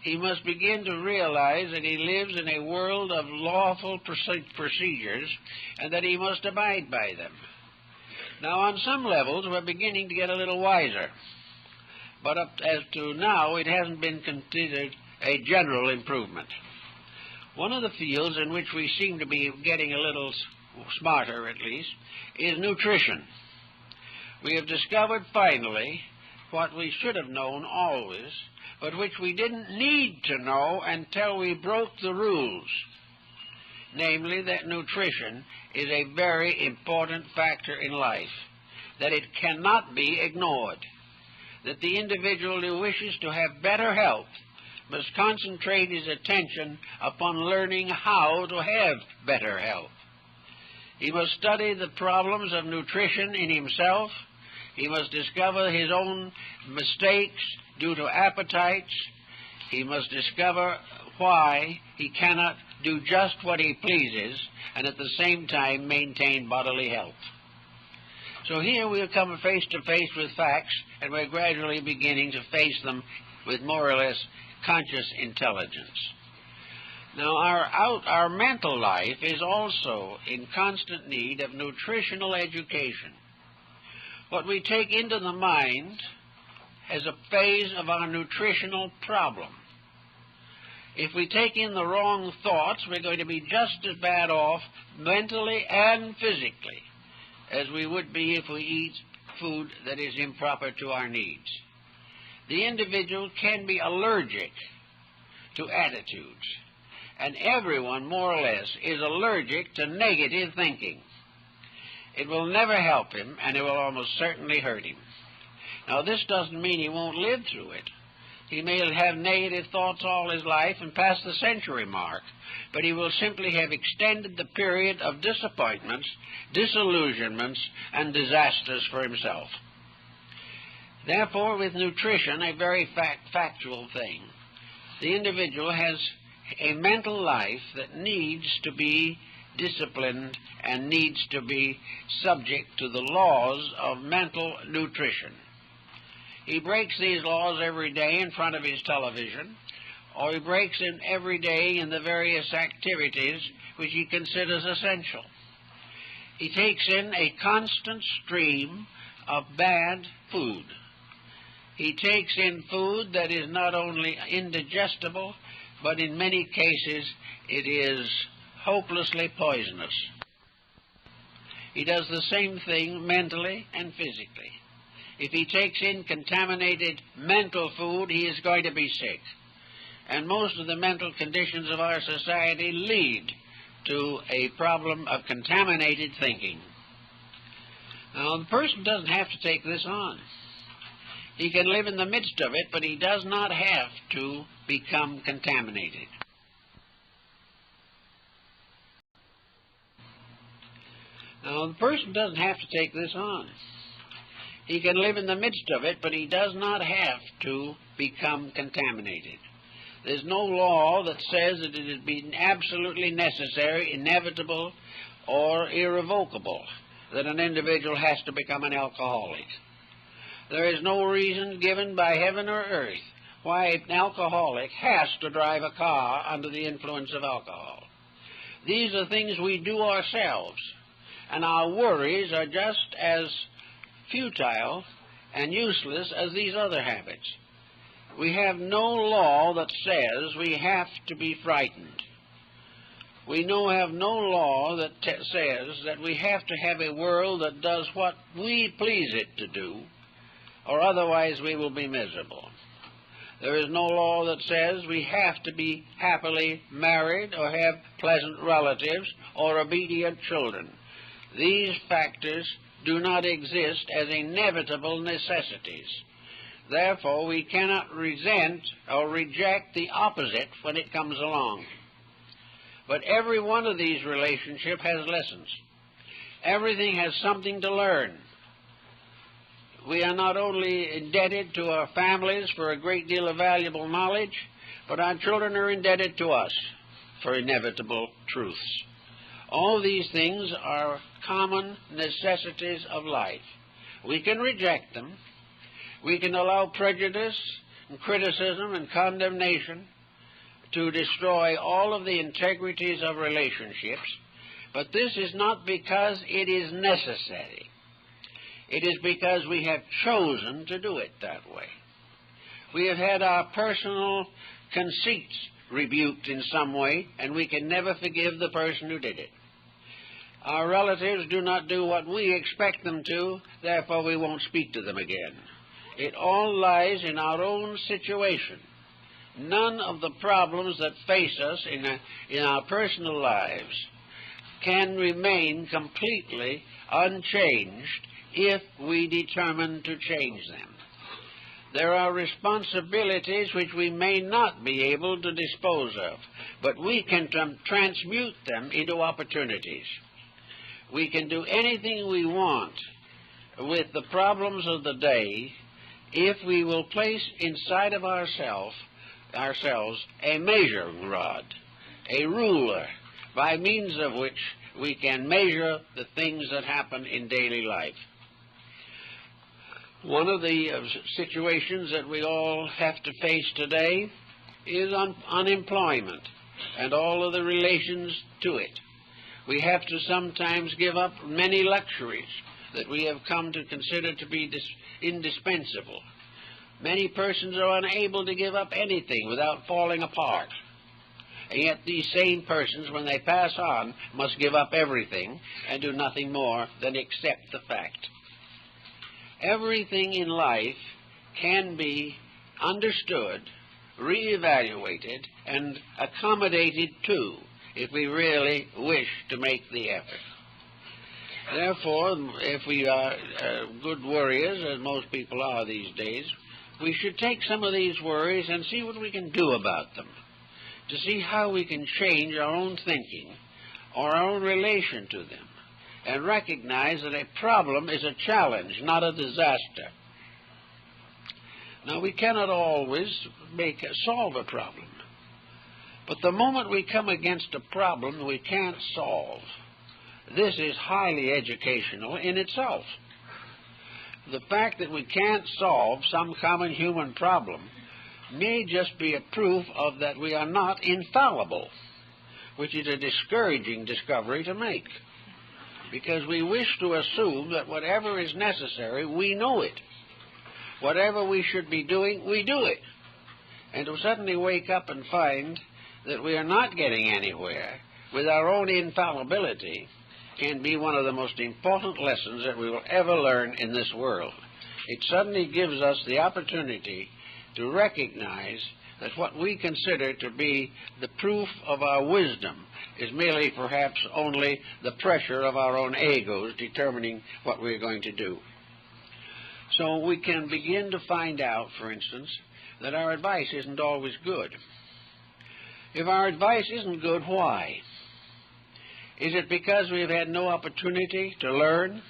He must begin to realize that he lives in a world of lawful procedures and that he must abide by them. Now, on some levels, we're beginning to get a little wiser, but up as to now, it hasn't been considered a general improvement. One of the fields in which we seem to be getting a little smarter, at least, is nutrition. We have discovered finally what we should have known always, but which we didn't need to know until we broke the rules, namely that nutrition is a very important factor in life, that it cannot be ignored, that the individual who wishes to have better health must concentrate his attention upon learning how to have better health. He must study the problems of nutrition in himself. He must discover his own mistakes due to appetites. He must discover why he cannot do just what he pleases and at the same time maintain bodily health. So here we come face to face with facts, and we're gradually beginning to face them with more or less conscious intelligence. Now, our mental life is also in constant need of nutritional education. What we take into the mind is a phase of our nutritional problem. If we take in the wrong thoughts, we're going to be just as bad off mentally and physically as we would be if we eat food that is improper to our needs. The individual can be allergic to attitudes, and everyone, more or less, is allergic to negative thinking. It will never help him, and it will almost certainly hurt him. Now, this doesn't mean he won't live through it. He may have negative thoughts all his life and pass the century mark, but he will simply have extended the period of disappointments, disillusionments, and disasters for himself. Therefore, with nutrition, a very factual thing, the individual has a mental life that needs to be disciplined and needs to be subject to the laws of mental nutrition. He breaks these laws every day in front of his television, or he breaks them every day in the various activities which he considers essential. He takes in a constant stream of bad food. He takes in food that is not only indigestible, but in many cases it is hopelessly poisonous. He does the same thing mentally and physically. If he takes in contaminated mental food, he is going to be sick. And most of the mental conditions of our society lead to a problem of contaminated thinking. Now, the person doesn't have to take this on. He can live in the midst of it, but he does not have to become contaminated. Now, the person doesn't have to take this on. He can live in the midst of it, but he does not have to become contaminated. There's no law that says that it has been absolutely necessary, inevitable, or irrevocable that an individual has to become an alcoholic. There is no reason given by heaven or earth why an alcoholic has to drive a car under the influence of alcohol. These are things we do ourselves, and our worries are just as futile and useless as these other habits. We have no law that says we have to be frightened. We have no law that says that we have to have a world that does what we please it to do, or otherwise we will be miserable. There is no law that says we have to be happily married or have pleasant relatives or obedient children. These factors do not exist as inevitable necessities. Therefore, we cannot resent or reject the opposite when it comes along. But every one of these relationships has lessons. Everything has something to learn. We are not only indebted to our families for a great deal of valuable knowledge, but our children are indebted to us for inevitable truths. All these things are common necessities of life. We can reject them. We can allow prejudice and criticism and condemnation to destroy all of the integrities of relationships, but this is not because it is necessary. It is because we have chosen to do it that way. We have had our personal conceits rebuked in some way, and we can never forgive the person who did it. Our relatives do not do what we expect them to, therefore we won't speak to them again. It all lies in our own situation. None of the problems that face us in our personal lives can remain completely unchanged if we determine to change them. There are responsibilities which we may not be able to dispose of, but we can transmute them into opportunities. We can do anything we want with the problems of the day if we will place inside of ourselves a measuring rod, a ruler, by means of which we can measure the things that happen in daily life. One of the situations that we all have to face today is unemployment and all of the relations to it. We have to sometimes give up many luxuries that we have come to consider to be indispensable. Many persons are unable to give up anything without falling apart. And yet these same persons, when they pass on, must give up everything and do nothing more than accept the fact. Everything in life can be understood, reevaluated, and accommodated to, if we really wish to make the effort. Therefore, if we are good worriers, as most people are these days, we should take some of these worries and see what we can do about them, to see how we can change our own thinking or our own relation to them, and recognize that a problem is a challenge, not a disaster. Now, we cannot always solve a problem, but the moment we come against a problem we can't solve, this is highly educational in itself. The fact that we can't solve some common human problem may just be a proof of that we are not infallible, which is a discouraging discovery to make, because we wish to assume that whatever is necessary, we know it. Whatever we should be doing, we do it. And to suddenly wake up and find that we are not getting anywhere with our own infallibility can be one of the most important lessons that we will ever learn in this world. It suddenly gives us the opportunity to recognize that what we consider to be the proof of our wisdom is merely perhaps only the pressure of our own egos determining what we're going to do. So we can begin to find out, for instance, that our advice isn't always good. If our advice isn't good, why? Is it because we have had no opportunity to learn?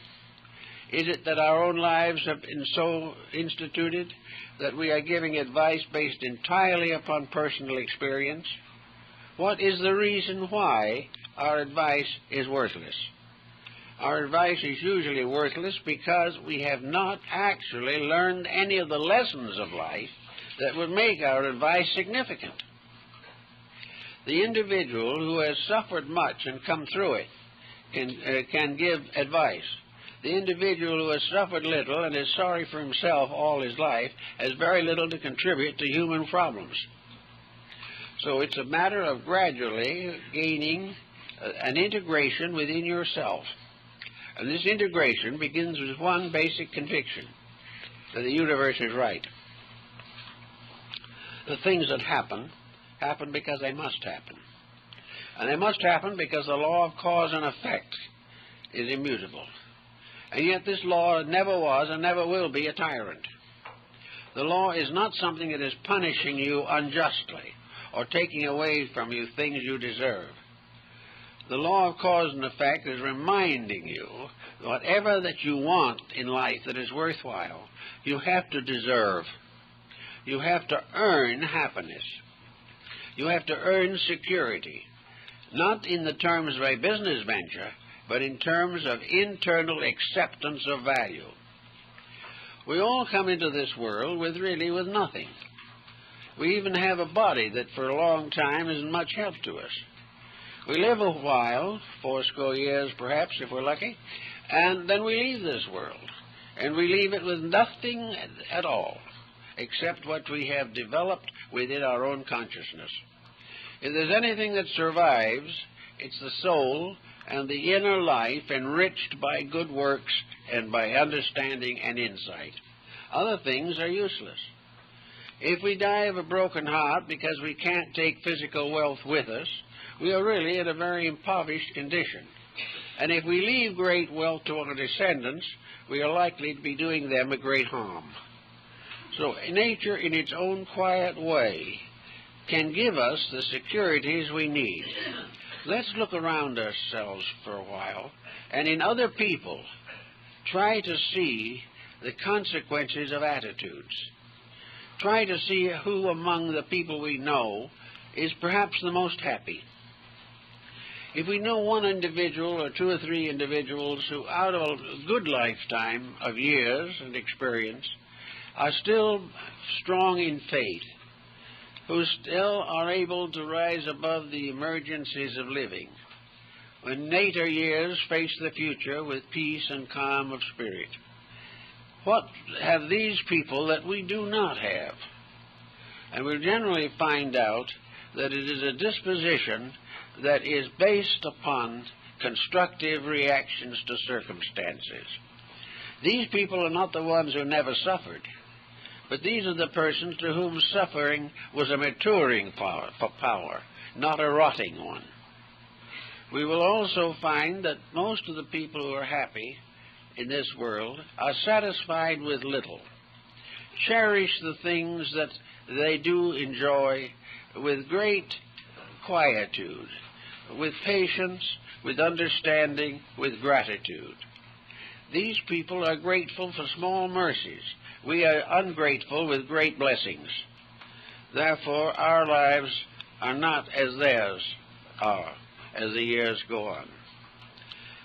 Is it that our own lives have been so instituted that we are giving advice based entirely upon personal experience? What is the reason why our advice is worthless? Our advice is usually worthless because we have not actually learned any of the lessons of life that would make our advice significant. The individual who has suffered much and come through it can give advice. The individual who has suffered little and is sorry for himself all his life has very little to contribute to human problems. So it's a matter of gradually gaining an integration within yourself. And this integration begins with one basic conviction, that the universe is right. The things that happen because they must happen. And they must happen because the law of cause and effect is immutable. And yet this law never was and never will be a tyrant. The law is not something that is punishing you unjustly or taking away from you things you deserve. The law of cause and effect is reminding you whatever that you want in life that is worthwhile, you have to deserve. You have to earn happiness. You have to earn security. not in the terms of a business venture, but in terms of internal acceptance of value. We all come into this world with nothing. We even have a body that for a long time isn't much help to us. We live a while, 80 years perhaps if we're lucky, and then we leave this world. And we leave it with nothing at all, except what we have developed within our own consciousness. If there's anything that survives, it's the soul and the inner life enriched by good works and by understanding and insight. Other things are useless. If we die of a broken heart because we can't take physical wealth with us, we are really in a very impoverished condition. And if we leave great wealth to our descendants, we are likely to be doing them a great harm. So nature, in its own quiet way, can give us the securities we need. Let's look around ourselves for a while, and in other people, try to see the consequences of attitudes. Try to see who among the people we know is perhaps the most happy. If we know one individual or 2 or 3 individuals who, out of a good lifetime of years and experience, are still strong in faith, who still are able to rise above the emergencies of living, when later years face the future with peace and calm of spirit. What have these people that we do not have? And we'll generally find out that it is a disposition that is based upon constructive reactions to circumstances. These people are not the ones who never suffered, but these are the persons to whom suffering was a maturing power, not a rotting one. We will also find that most of the people who are happy in this world are satisfied with little, cherish the things that they do enjoy with great quietude, with patience, with understanding, with gratitude. These people are grateful for small mercies. We are ungrateful with great blessings. Therefore, our lives are not as theirs are as the years go on.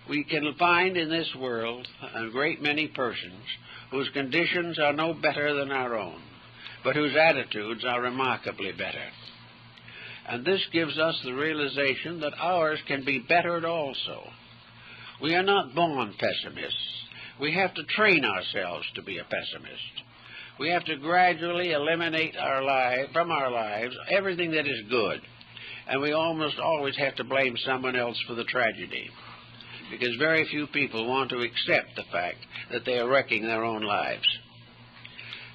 We can find in this world a great many persons whose conditions are no better than our own, but whose attitudes are remarkably better. And this gives us the realization that ours can be bettered also. We are not born pessimists. We have to train ourselves to be a pessimist. We have to gradually eliminate from our lives everything that is good. And we almost always have to blame someone else for the tragedy, because very few people want to accept the fact that they are wrecking their own lives.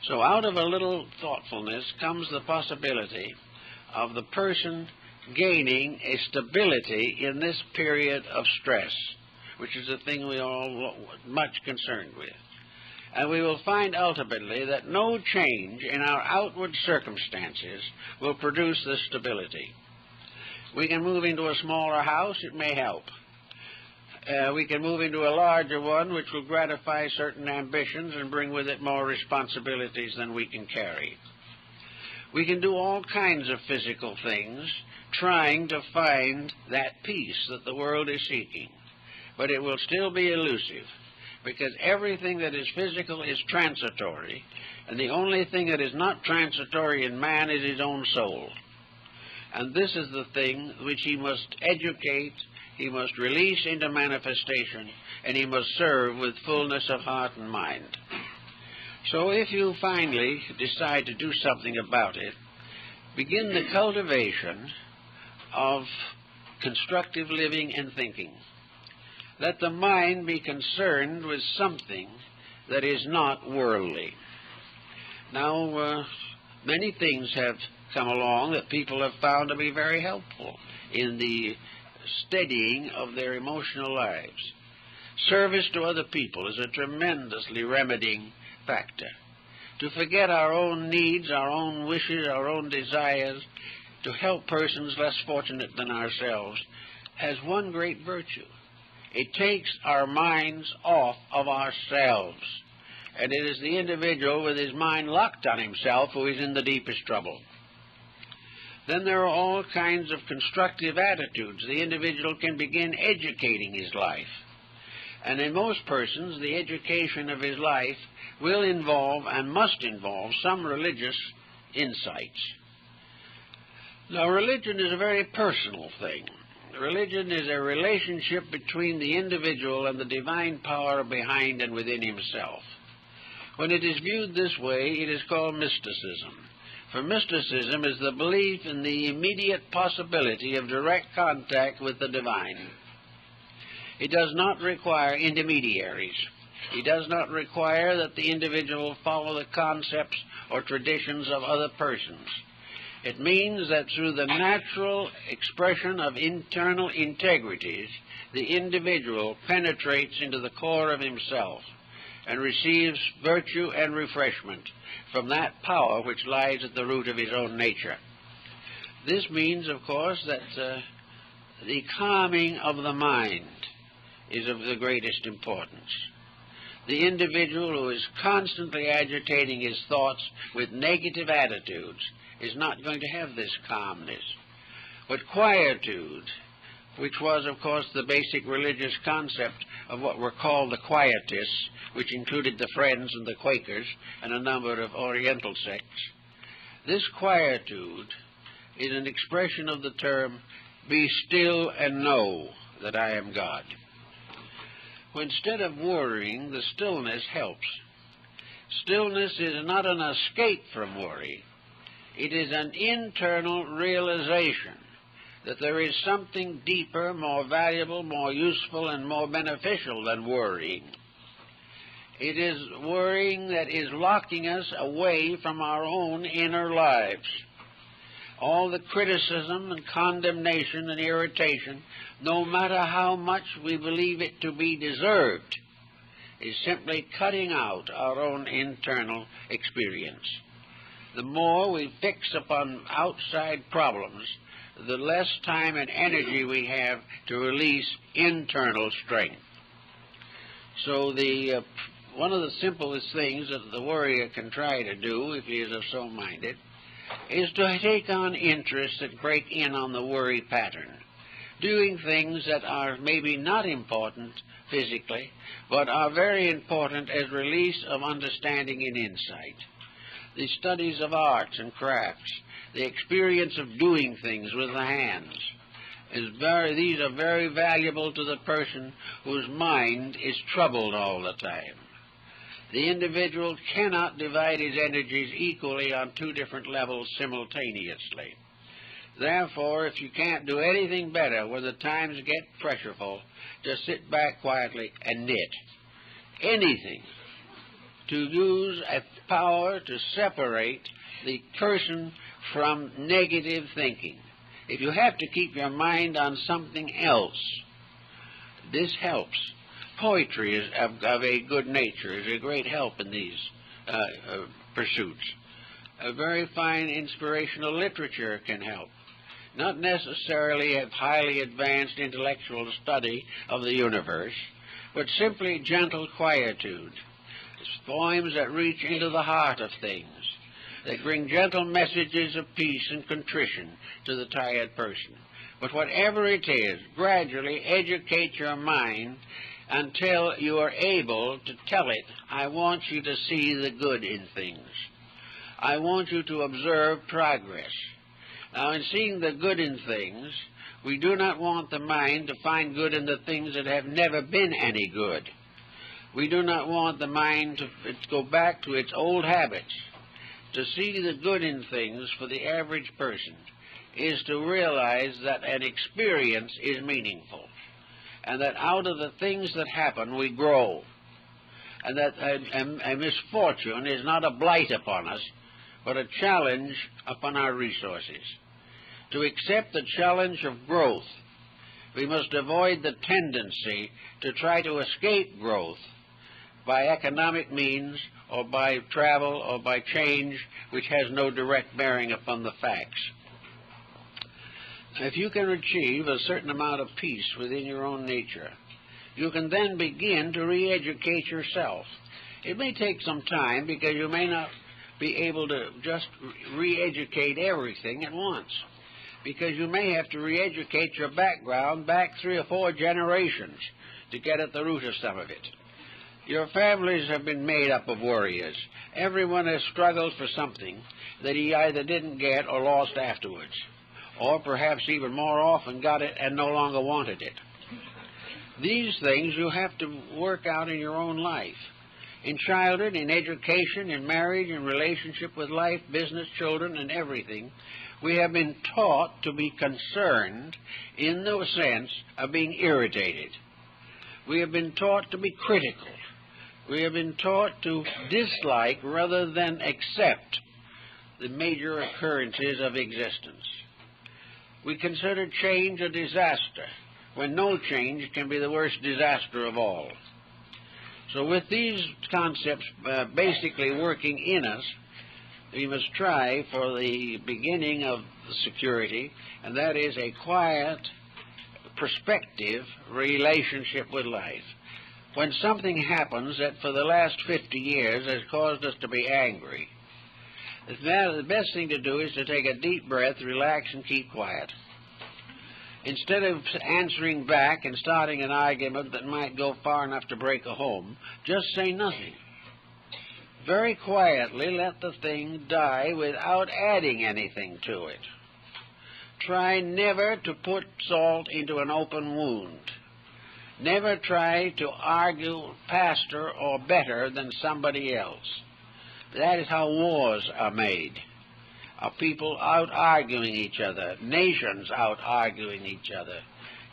So out of a little thoughtfulness comes the possibility of the person gaining a stability in this period of stress, which is a thing we are all much concerned with. And we will find ultimately that no change in our outward circumstances will produce this stability. We can move into a smaller house, it may help. We can move into a larger one, which will gratify certain ambitions and bring with it more responsibilities than we can carry. We can do all kinds of physical things, trying to find that peace that the world is seeking. But it will still be elusive, because everything that is physical is transitory, and the only thing that is not transitory in man is his own soul. And this is the thing which he must educate, he must release into manifestation, and he must serve with fullness of heart and mind. So if you finally decide to do something about it, begin the cultivation of constructive living and thinking. Let the mind be concerned with something that is not worldly. Now, many things have come along that people have found to be very helpful in the steadying of their emotional lives. Service to other people is a tremendously remedying factor. To forget our own needs, our own wishes, our own desires, to help persons less fortunate than ourselves, has one great virtue. It takes our minds off of ourselves, and it is the individual with his mind locked on himself who is in the deepest trouble. Then there are all kinds of constructive attitudes. The individual can begin educating his life. And in most persons, the education of his life will involve and must involve some religious insights. Now, religion is a very personal thing. Religion is a relationship between the individual and the divine power behind and within himself. When it is viewed this way, it is called mysticism. For mysticism is the belief in the immediate possibility of direct contact with the divine. It does not require intermediaries. It does not require that the individual follow the concepts or traditions of other persons. It means that through the natural expression of internal integrities, the individual penetrates into the core of himself and receives virtue and refreshment from that power which lies at the root of his own nature. This means, of course, that the calming of the mind is of the greatest importance. The individual who is constantly agitating his thoughts with negative attitudes is not going to have this calmness. But quietude, which was, of course, the basic religious concept of what were called the Quietists, which included the Friends and the Quakers and a number of Oriental sects, this quietude is an expression of the term, "Be still and know that I am God." Well, instead of worrying, the stillness helps. Stillness is not an escape from worry. It is an internal realization that there is something deeper, more valuable, more useful, and more beneficial than worrying. It is worrying that is locking us away from our own inner lives. All the criticism and condemnation and irritation, no matter how much we believe it to be deserved, is simply cutting out our own internal experience. The more we fix upon outside problems, the less time and energy we have to release internal strength. So one of the simplest things that the worrier can try to do, if he is of so minded, is to take on interests that break in on the worry pattern, doing things that are maybe not important physically, but are very important as release of understanding and insight. The studies of arts and crafts, the experience of doing things with the hands, these are very valuable to the person whose mind is troubled all the time. The individual cannot divide his energies equally on two different levels simultaneously. Therefore, if you can't do anything better when the times get pressureful, just sit back quietly and knit. Anything to use a power to separate the person from negative thinking. If you have to keep your mind on something else, this helps. Poetry is of a good nature, is a great help in these pursuits. A very fine inspirational literature can help. Not necessarily a highly advanced intellectual study of the universe, but simply gentle quietude. Poems that reach into the heart of things, that bring gentle messages of peace and contrition to the tired person. But whatever it is, gradually educate your mind until you are able to tell it, I want you to see the good in things. I want you to observe progress. Now, in seeing the good in things, we do not want the mind to find good in the things that have never been any good. We do not want the mind to go back to its old habits. To see the good in things for the average person is to realize that an experience is meaningful, and that out of the things that happen we grow, and that a misfortune is not a blight upon us, but a challenge upon our resources. To accept the challenge of growth, we must avoid the tendency to try to escape growth by economic means or by travel or by change which has no direct bearing upon the facts. If you can achieve a certain amount of peace within your own nature, you can then begin to re-educate yourself. It may take some time because you may not be able to just re-educate everything at once. because you may have to re-educate your background back 3 or 4 generations to get at the root of some of it. Your families have been made up of warriors. Everyone has struggled for something that he either didn't get or lost afterwards, or perhaps even more often got it and no longer wanted it. These things you have to work out in your own life. In childhood, in education, in marriage, in relationship with life, business, children, and everything, we have been taught to be concerned in the sense of being irritated. We have been taught to be critical. We have been taught to dislike rather than accept the major occurrences of existence. We consider change a disaster, when no change can be the worst disaster of all. So with these concepts basically working in us, we must try for the beginning of security, and that is a quiet, perspective relationship with life. When something happens that for the last 50 years has caused us to be angry, the best thing to do is to take a deep breath, relax, and keep quiet. Instead of answering back and starting an argument that might go far enough to break a home, just say nothing. Very quietly let the thing die without adding anything to it. Try never to put salt into an open wound. Never try to argue faster or better than somebody else. That is how wars are made. Of people out-arguing each other, nations out-arguing each other,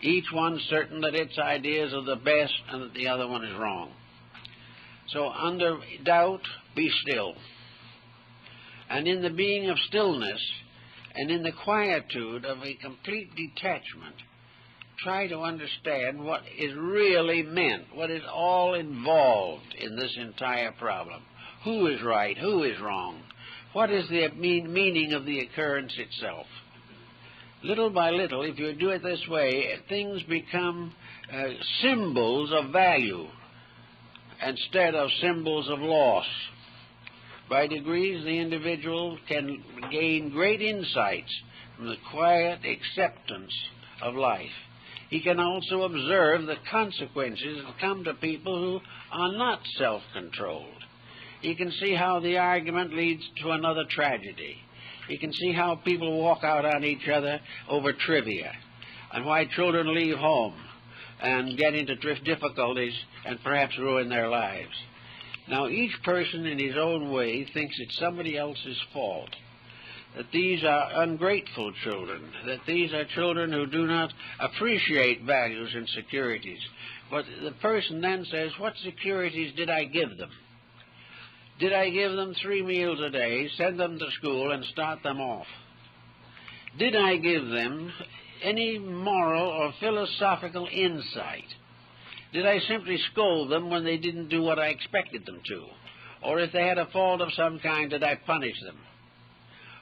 each one certain that its ideas are the best and that the other one is wrong. So under doubt, be still. And in the being of stillness, and in the quietude of a complete detachment, try to understand what is really meant, what is all involved in this entire problem. Who is right? Who is wrong? What is the meaning of the occurrence itself? Little by little, if you do it this way, things become symbols of value instead of symbols of loss. By degrees, the individual can gain great insights from the quiet acceptance of life. He can also observe the consequences that come to people who are not self-controlled. He can see how the argument leads to another tragedy. He can see how people walk out on each other over trivia, and why children leave home and get into difficulties and perhaps ruin their lives. Now, each person in his own way thinks it's somebody else's fault, that these are ungrateful children, that these are children who do not appreciate values and securities. But the person then says, what securities did I give them? Did I give them 3 meals a day, send them to school, and start them off? Did I give them any moral or philosophical insight? Did I simply scold them when they didn't do what I expected them to? Or if they had a fault of some kind, did I punish them?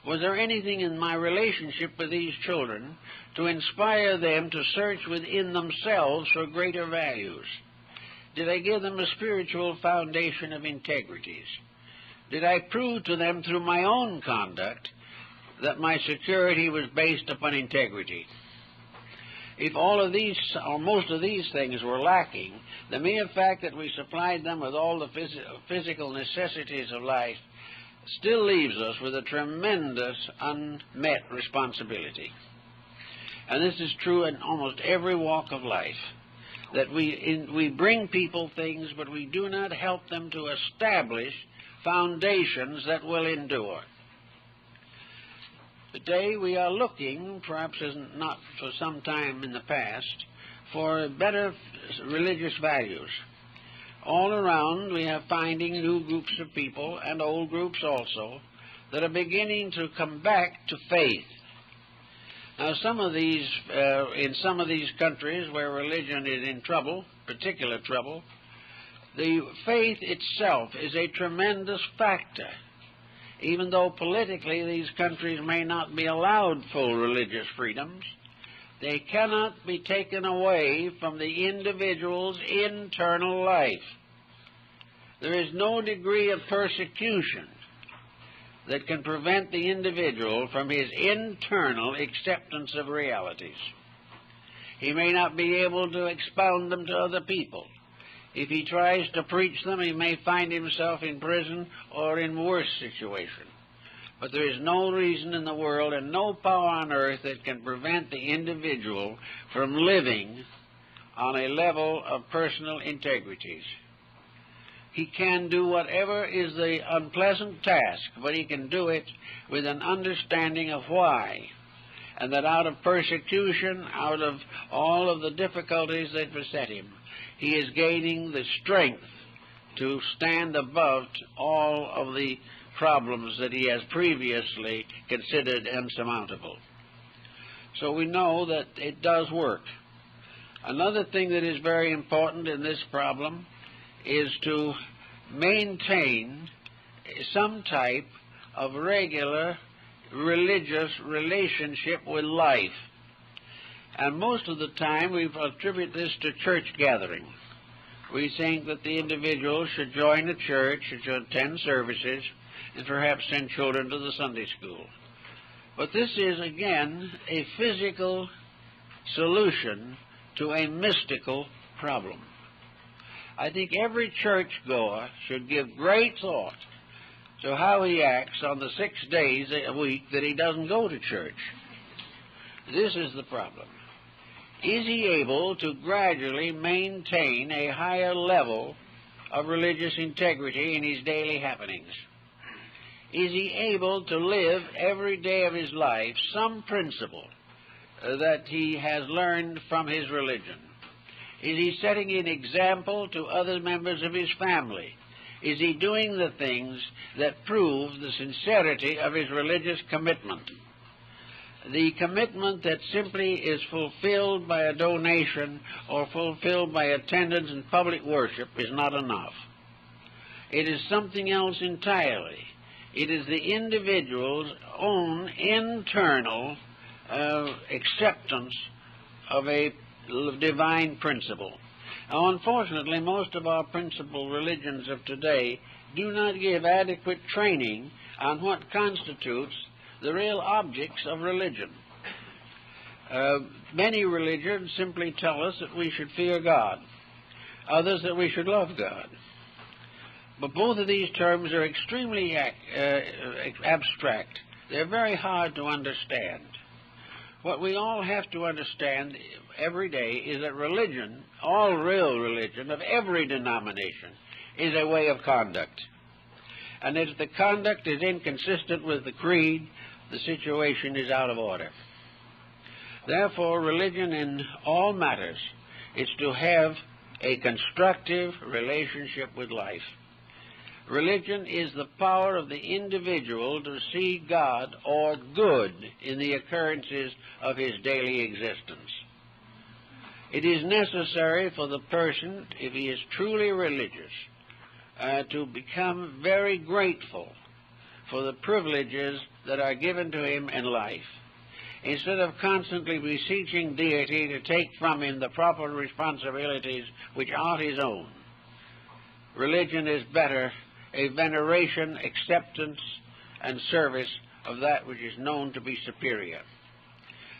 Was there anything in my relationship with these children to inspire them to search within themselves for greater values? Did I give them a spiritual foundation of integrities? Did I prove to them through my own conduct that my security was based upon integrity? If all of these, or most of these things were lacking, the mere fact that we supplied them with all the physical necessities of life still leaves us with a tremendous unmet responsibility. And this is true in almost every walk of life, that we bring people things, but we do not help them to establish foundations that will endure. Today we are looking, perhaps not for some time in the past, for better religious values. All around we are finding new groups of people, and old groups also, that are beginning to come back to faith. Now, in some of these countries where religion is in trouble, particular trouble, the faith itself is a tremendous factor. Even though politically these countries may not be allowed full religious freedoms, they cannot be taken away from the individual's internal life. There is no degree of persecution that can prevent the individual from his internal acceptance of realities. He may not be able to expound them to other people. If he tries to preach them, he may find himself in prison or in worse situation. But there is no reason in the world and no power on earth that can prevent the individual from living on a level of personal integrities. He can do whatever is the unpleasant task, but he can do it with an understanding of why, and that out of persecution, out of all of the difficulties that beset him, he is gaining the strength to stand above all of the problems that he has previously considered insurmountable. So we know that it does work. Another thing that is very important in this problem is to maintain some type of regular religious relationship with life. And most of the time we attribute this to church gathering. We think that the individual should join a church, should attend services, and perhaps send children to the Sunday school. But this is, again, a physical solution to a mystical problem. I think every churchgoer should give great thought to how he acts on the 6 days a week that he doesn't go to church. This is the problem. Is he able to gradually maintain a higher level of religious integrity in his daily happenings? Is he able to live every day of his life some principle that he has learned from his religion? Is he setting an example to other members of his family? Is he doing the things that prove the sincerity of his religious commitment? The commitment that simply is fulfilled by a donation or fulfilled by attendance in public worship is not enough. It is something else entirely. It is the individual's own internal acceptance of a divine principle. Now, unfortunately, most of our principal religions of today do not give adequate training on what constitutes the real objects of religion. Many religions simply tell us that we should fear God, others that we should love God. But both of these terms are extremely abstract. They're very hard to understand. What we all have to understand every day is that religion, all real religion of every denomination, is a way of conduct. And if the conduct is inconsistent with the creed, the situation is out of order. Therefore, religion in all matters is to have a constructive relationship with life. Religion is the power of the individual to see God or good in the occurrences of his daily existence. It is necessary for the person, if he is truly religious, to become very grateful for the privileges that are given to him in life, instead of constantly beseeching deity to take from him the proper responsibilities which are his own. Religion is better a veneration, acceptance, and service of that which is known to be superior.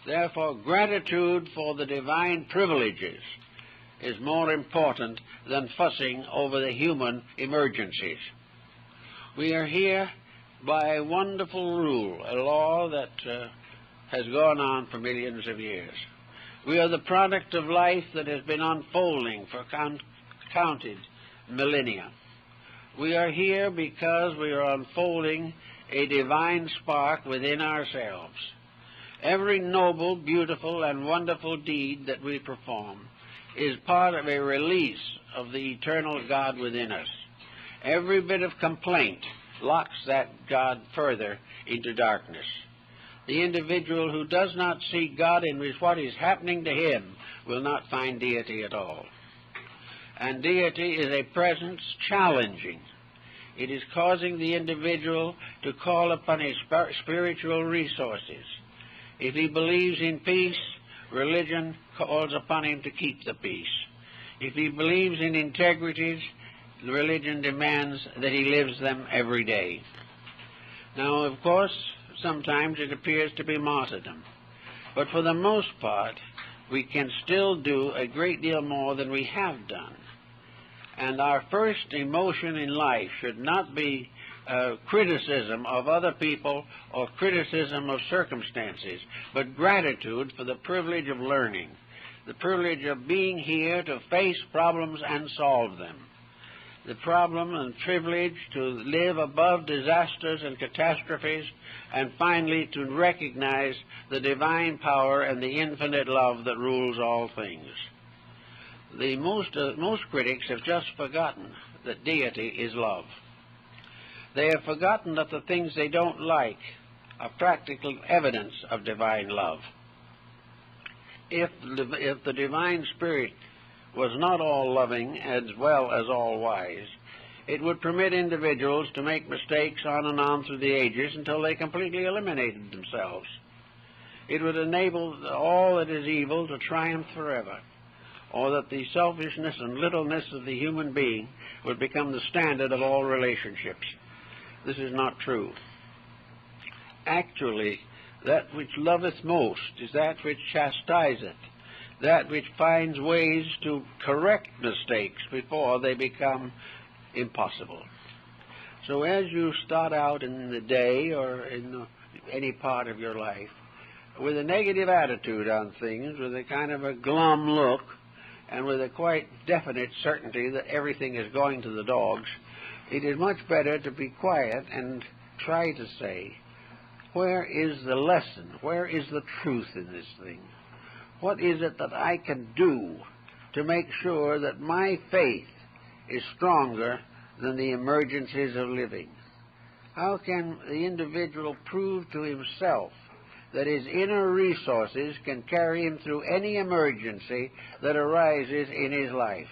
Therefore, gratitude for the divine privileges is more important than fussing over the human emergencies. We are here by a wonderful rule, a law that has gone on for millions of years. We are the product of life that has been unfolding for counted millennia. We are here because we are unfolding a divine spark within ourselves. Every noble, beautiful, and wonderful deed that we perform is part of a release of the eternal God within us. Every bit of complaint locks that God further into darkness. The individual who does not see God in what is happening to him will not find deity at all. And deity is a presence challenging. It is causing the individual to call upon his spiritual resources. If he believes in peace, religion calls upon him to keep the peace. If he believes in integrities, religion demands that he lives them every day. Now, of course, sometimes it appears to be martyrdom. But for the most part, we can still do a great deal more than we have done. And our first emotion in life should not be criticism of other people or criticism of circumstances, but gratitude for the privilege of learning, the privilege of being here to face problems and solve them, the problem and privilege to live above disasters and catastrophes, and finally to recognize the divine power and the infinite love that rules all things. Most critics have just forgotten that deity is love. They have forgotten that the things they don't like are practical evidence of divine love. If the divine spirit was not all loving as well as all wise, it would permit individuals to make mistakes on and on through the ages until they completely eliminated themselves. It would enable all that is evil to triumph forever, or that the selfishness and littleness of the human being would become the standard of all relationships. This is not true. Actually, that which loveth most is that which chastiseth, that which finds ways to correct mistakes before they become impossible. So as you start out in the day or in any part of your life with a negative attitude on things, with a kind of a glum look, and with a quite definite certainty that everything is going to the dogs, it is much better to be quiet and try to say, where is the lesson? Where is the truth in this thing? What is it that I can do to make sure that my faith is stronger than the emergencies of living? How can the individual prove to himself that his inner resources can carry him through any emergency that arises in his life?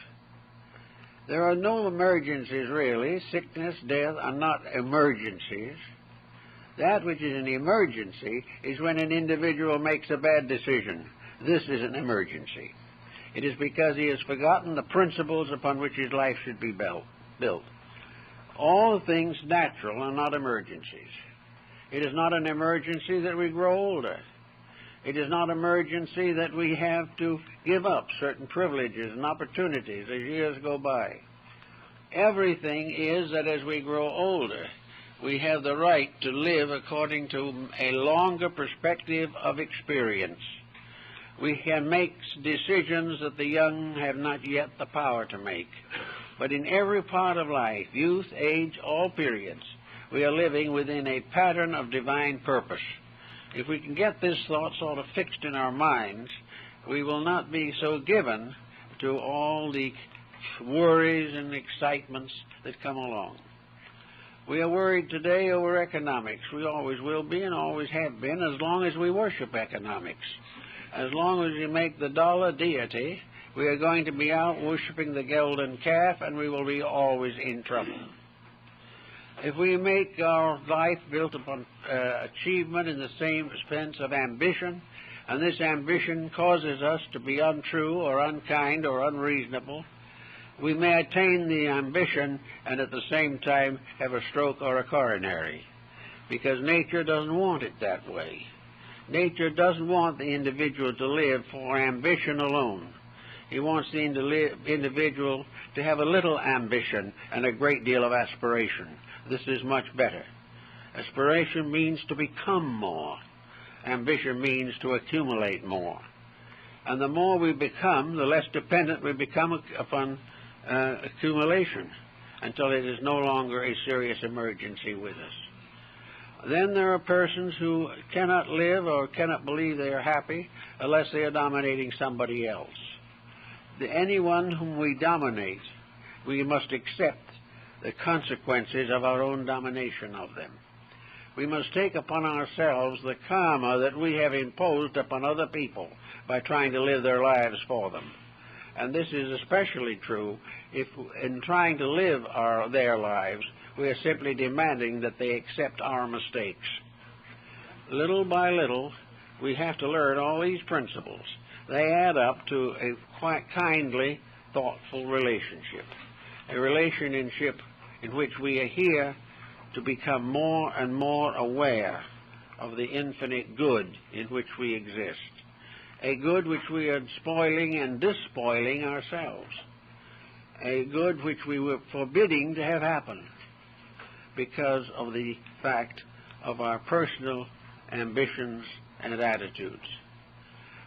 There are no emergencies, really. Sickness, death are not emergencies. That which is an emergency is when an individual makes a bad decision. This is an emergency. It is because he has forgotten the principles upon which his life should be built. All things natural are not emergencies. It is not an emergency that we grow older. It is not an emergency that we have to give up certain privileges and opportunities as years go by. Everything is that as we grow older, we have the right to live according to a longer perspective of experience. We can make decisions that the young have not yet the power to make. But in every part of life, youth, age, all periods, we are living within a pattern of divine purpose. If we can get this thought sort of fixed in our minds, we will not be so given to all the worries and excitements that come along. We are worried today over economics. We always will be and always have been as long as we worship economics. As long as we make the dollar deity, we are going to be out worshiping the golden calf, and we will be always in trouble. If we make our life built upon achievement in the same sense of ambition, and this ambition causes us to be untrue or unkind or unreasonable, we may attain the ambition and at the same time have a stroke or a coronary, because nature doesn't want it that way. Nature doesn't want the individual to live for ambition alone. He wants the individual to have a little ambition and a great deal of aspiration. This is much better. Aspiration means to become more. Ambition means to accumulate more. And the more we become, the less dependent we become upon accumulation, until it is no longer a serious emergency with us. Then there are persons who cannot live or cannot believe they are happy unless they are dominating somebody else. Anyone whom we dominate, we must accept the consequences of our own domination of them. We must take upon ourselves the karma that we have imposed upon other people by trying to live their lives for them. And this is especially true if, in trying to live their lives, we are simply demanding that they accept our mistakes. Little by little, we have to learn all these principles. They add up to a quite kindly, thoughtful relationship, a relationship in which we adhere to become more and more aware of the infinite good in which we exist, a good which we are spoiling and despoiling ourselves, a good which we were forbidding to have happen because of the fact of our personal ambitions and attitudes.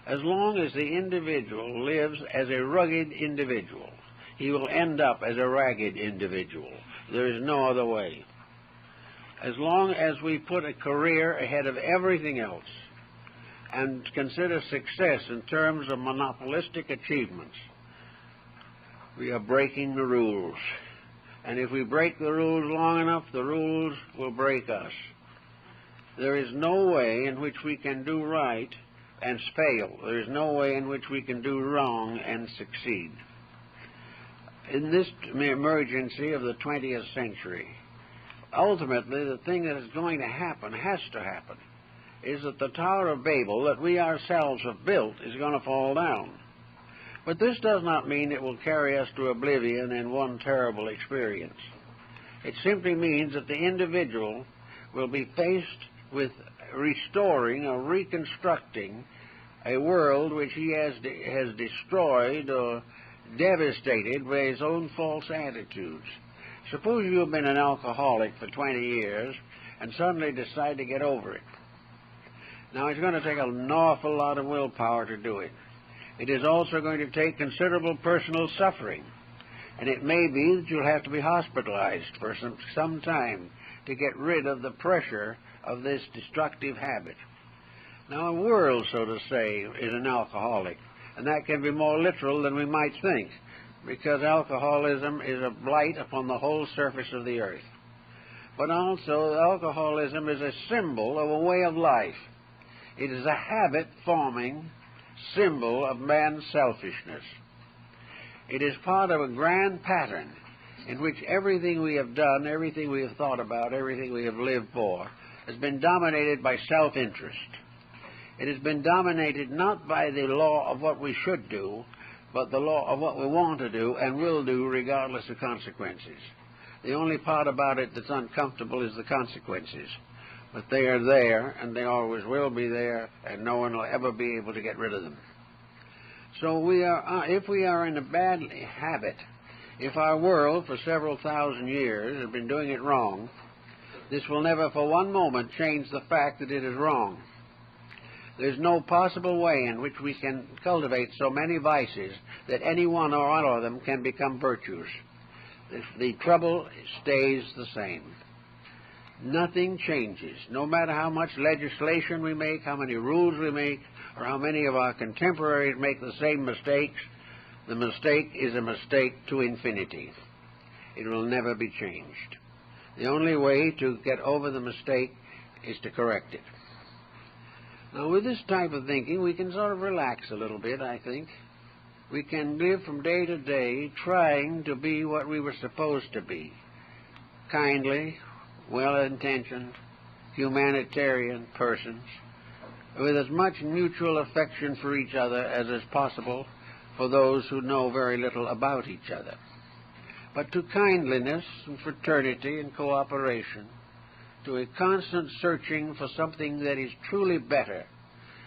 As long as the individual lives as a rugged individual, he will end up as a ragged individual. There is no other way. As long as we put a career ahead of everything else and consider success in terms of monopolistic achievements, we are breaking the rules. And if we break the rules long enough, the rules will break us. There is no way in which we can do right and fail. There is no way in which we can do wrong and succeed. In this emergency of the 20th century, ultimately the thing that is going to happen, has to happen, is that the Tower of Babel that we ourselves have built is going to fall down. But this does not mean it will carry us to oblivion in one terrible experience. It simply means that the individual will be faced with restoring or reconstructing a world which he has destroyed or devastated by his own false attitudes. Suppose you have been an alcoholic for 20 years and suddenly decide to get over it. Now, it's going to take an awful lot of willpower to do it. It is also going to take considerable personal suffering, and it may be that you'll have to be hospitalized for some time to get rid of the pressure of this destructive habit. Now, a world, so to say, is an alcoholic, and that can be more literal than we might think, because alcoholism is a blight upon the whole surface of the earth. But also, alcoholism is a symbol of a way of life. It is a habit-forming symbol of man's selfishness. It is part of a grand pattern in which everything we have done, everything we have thought about, everything we have lived for, has been dominated by self-interest. It has been dominated not by the law of what we should do, but the law of what we want to do and will do regardless of consequences. The only part about it that's uncomfortable is the consequences. But they are there, and they always will be there, and no one will ever be able to get rid of them. So if we are in a bad habit, if our world for several thousand years has been doing it wrong, this will never for one moment change the fact that it is wrong. There's no possible way in which we can cultivate so many vices that any one or all of them can become virtues. The trouble stays the same. Nothing changes. No matter how much legislation we make, how many rules we make, or how many of our contemporaries make the same mistakes, the mistake is a mistake to infinity. It will never be changed. The only way to get over the mistake is to correct it. Now, with this type of thinking, we can sort of relax a little bit, I think. We can live from day to day trying to be what we were supposed to be. Kindly, well-intentioned, humanitarian persons, with as much mutual affection for each other as is possible for those who know very little about each other. But to kindliness and fraternity and cooperation, to a constant searching for something that is truly better,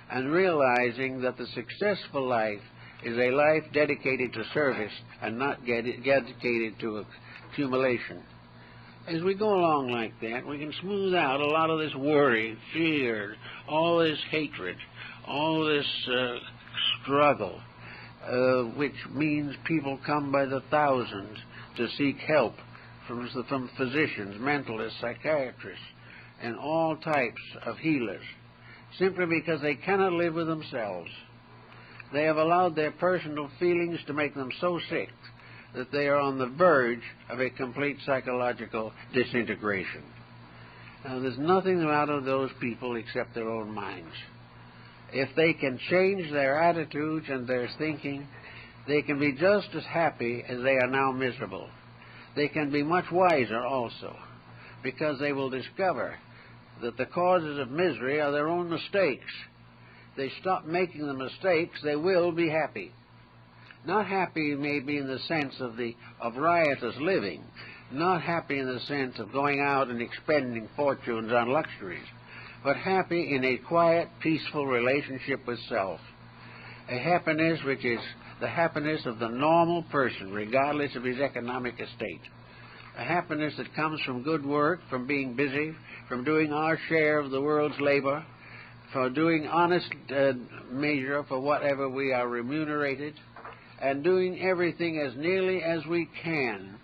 and realizing that the successful life is a life dedicated to service and not dedicated to accumulation. As we go along like that, we can smooth out a lot of this worry, fear, all this hatred, all this struggle, which means people come by the thousands to seek help from physicians, mentalists, psychiatrists, and all types of healers, simply because they cannot live with themselves. They have allowed their personal feelings to make them so sick that they are on the verge of a complete psychological disintegration. Now, there's nothing out of those people except their own minds. If they can change their attitudes and their thinking, they can be just as happy as they are now miserable. They can be much wiser also, because they will discover that the causes of misery are their own mistakes. They stop making the mistakes, they will be happy. Not happy maybe in the sense of riotous living, not happy in the sense of going out and expending fortunes on luxuries, but happy in a quiet, peaceful relationship with self. A happiness which is the happiness of the normal person, regardless of his economic estate. A happiness that comes from good work, from being busy, from doing our share of the world's labor, for doing honest measure for whatever we are remunerated, and doing everything as nearly as we can,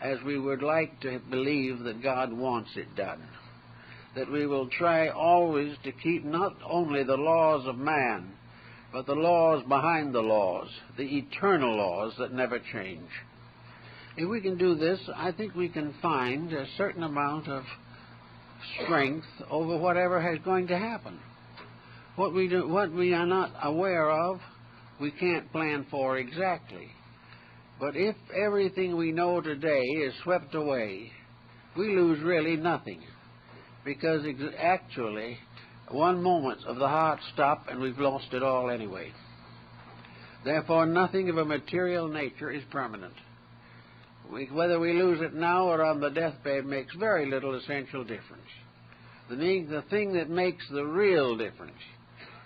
as we would like to believe that God wants it done. That we will try always to keep not only the laws of man, but the laws behind the laws, the eternal laws that never change. If we can do this, I think we can find a certain amount of strength over whatever is going to happen. What we are not aware of, we can't plan for exactly. But if everything we know today is swept away, we lose really nothing. Because actually, one moment of the heart stop and we've lost it all anyway. Therefore, nothing of a material nature is permanent. Whether we lose it now or on the deathbed makes very little essential difference. The thing that makes the real difference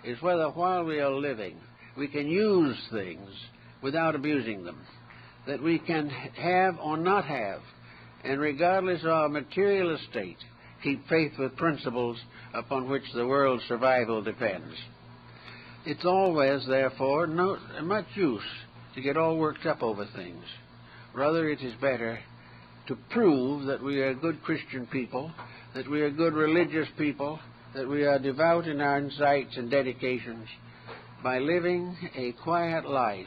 is whether while we are living we can use things without abusing them, that we can have or not have, and regardless of our material estate, keep faith with principles upon which the world's survival depends. It's always, therefore, not much use to get all worked up over things. Rather, it is better to prove that we are good Christian people, that we are good religious people, that we are devout in our insights and dedications, by living a quiet life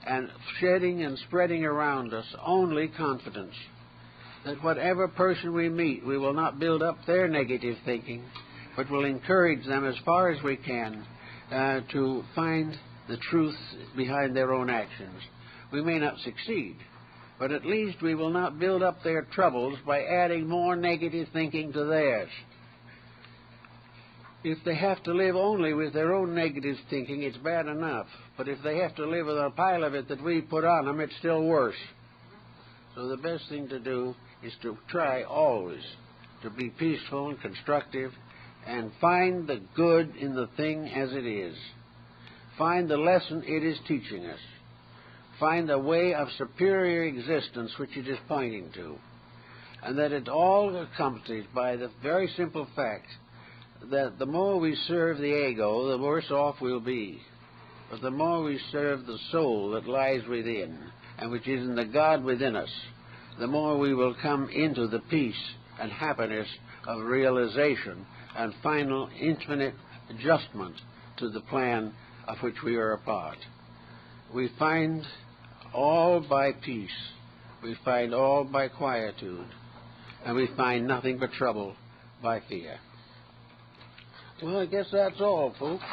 and shedding and spreading around us only confidence. That whatever person we meet, we will not build up their negative thinking, but will encourage them as far as we can to find the truth behind their own actions. We may not succeed, but at least we will not build up their troubles by adding more negative thinking to theirs. If they have to live only with their own negative thinking, it's bad enough. But if they have to live with a pile of it that we put on them, it's still worse. So the best thing to do is to try always to be peaceful and constructive and find the good in the thing as it is. Find the lesson it is teaching us. Find a way of superior existence which it is pointing to. And that it all accomplished by the very simple fact that the more we serve the ego, the worse off we'll be. But the more we serve the soul that lies within, and which is in the God within us, the more we will come into the peace and happiness of realization and final infinite adjustment to the plan of which we are a part. We find all by peace, we find all by quietude, and we find nothing but trouble by fear. Well, I guess that's all, folks.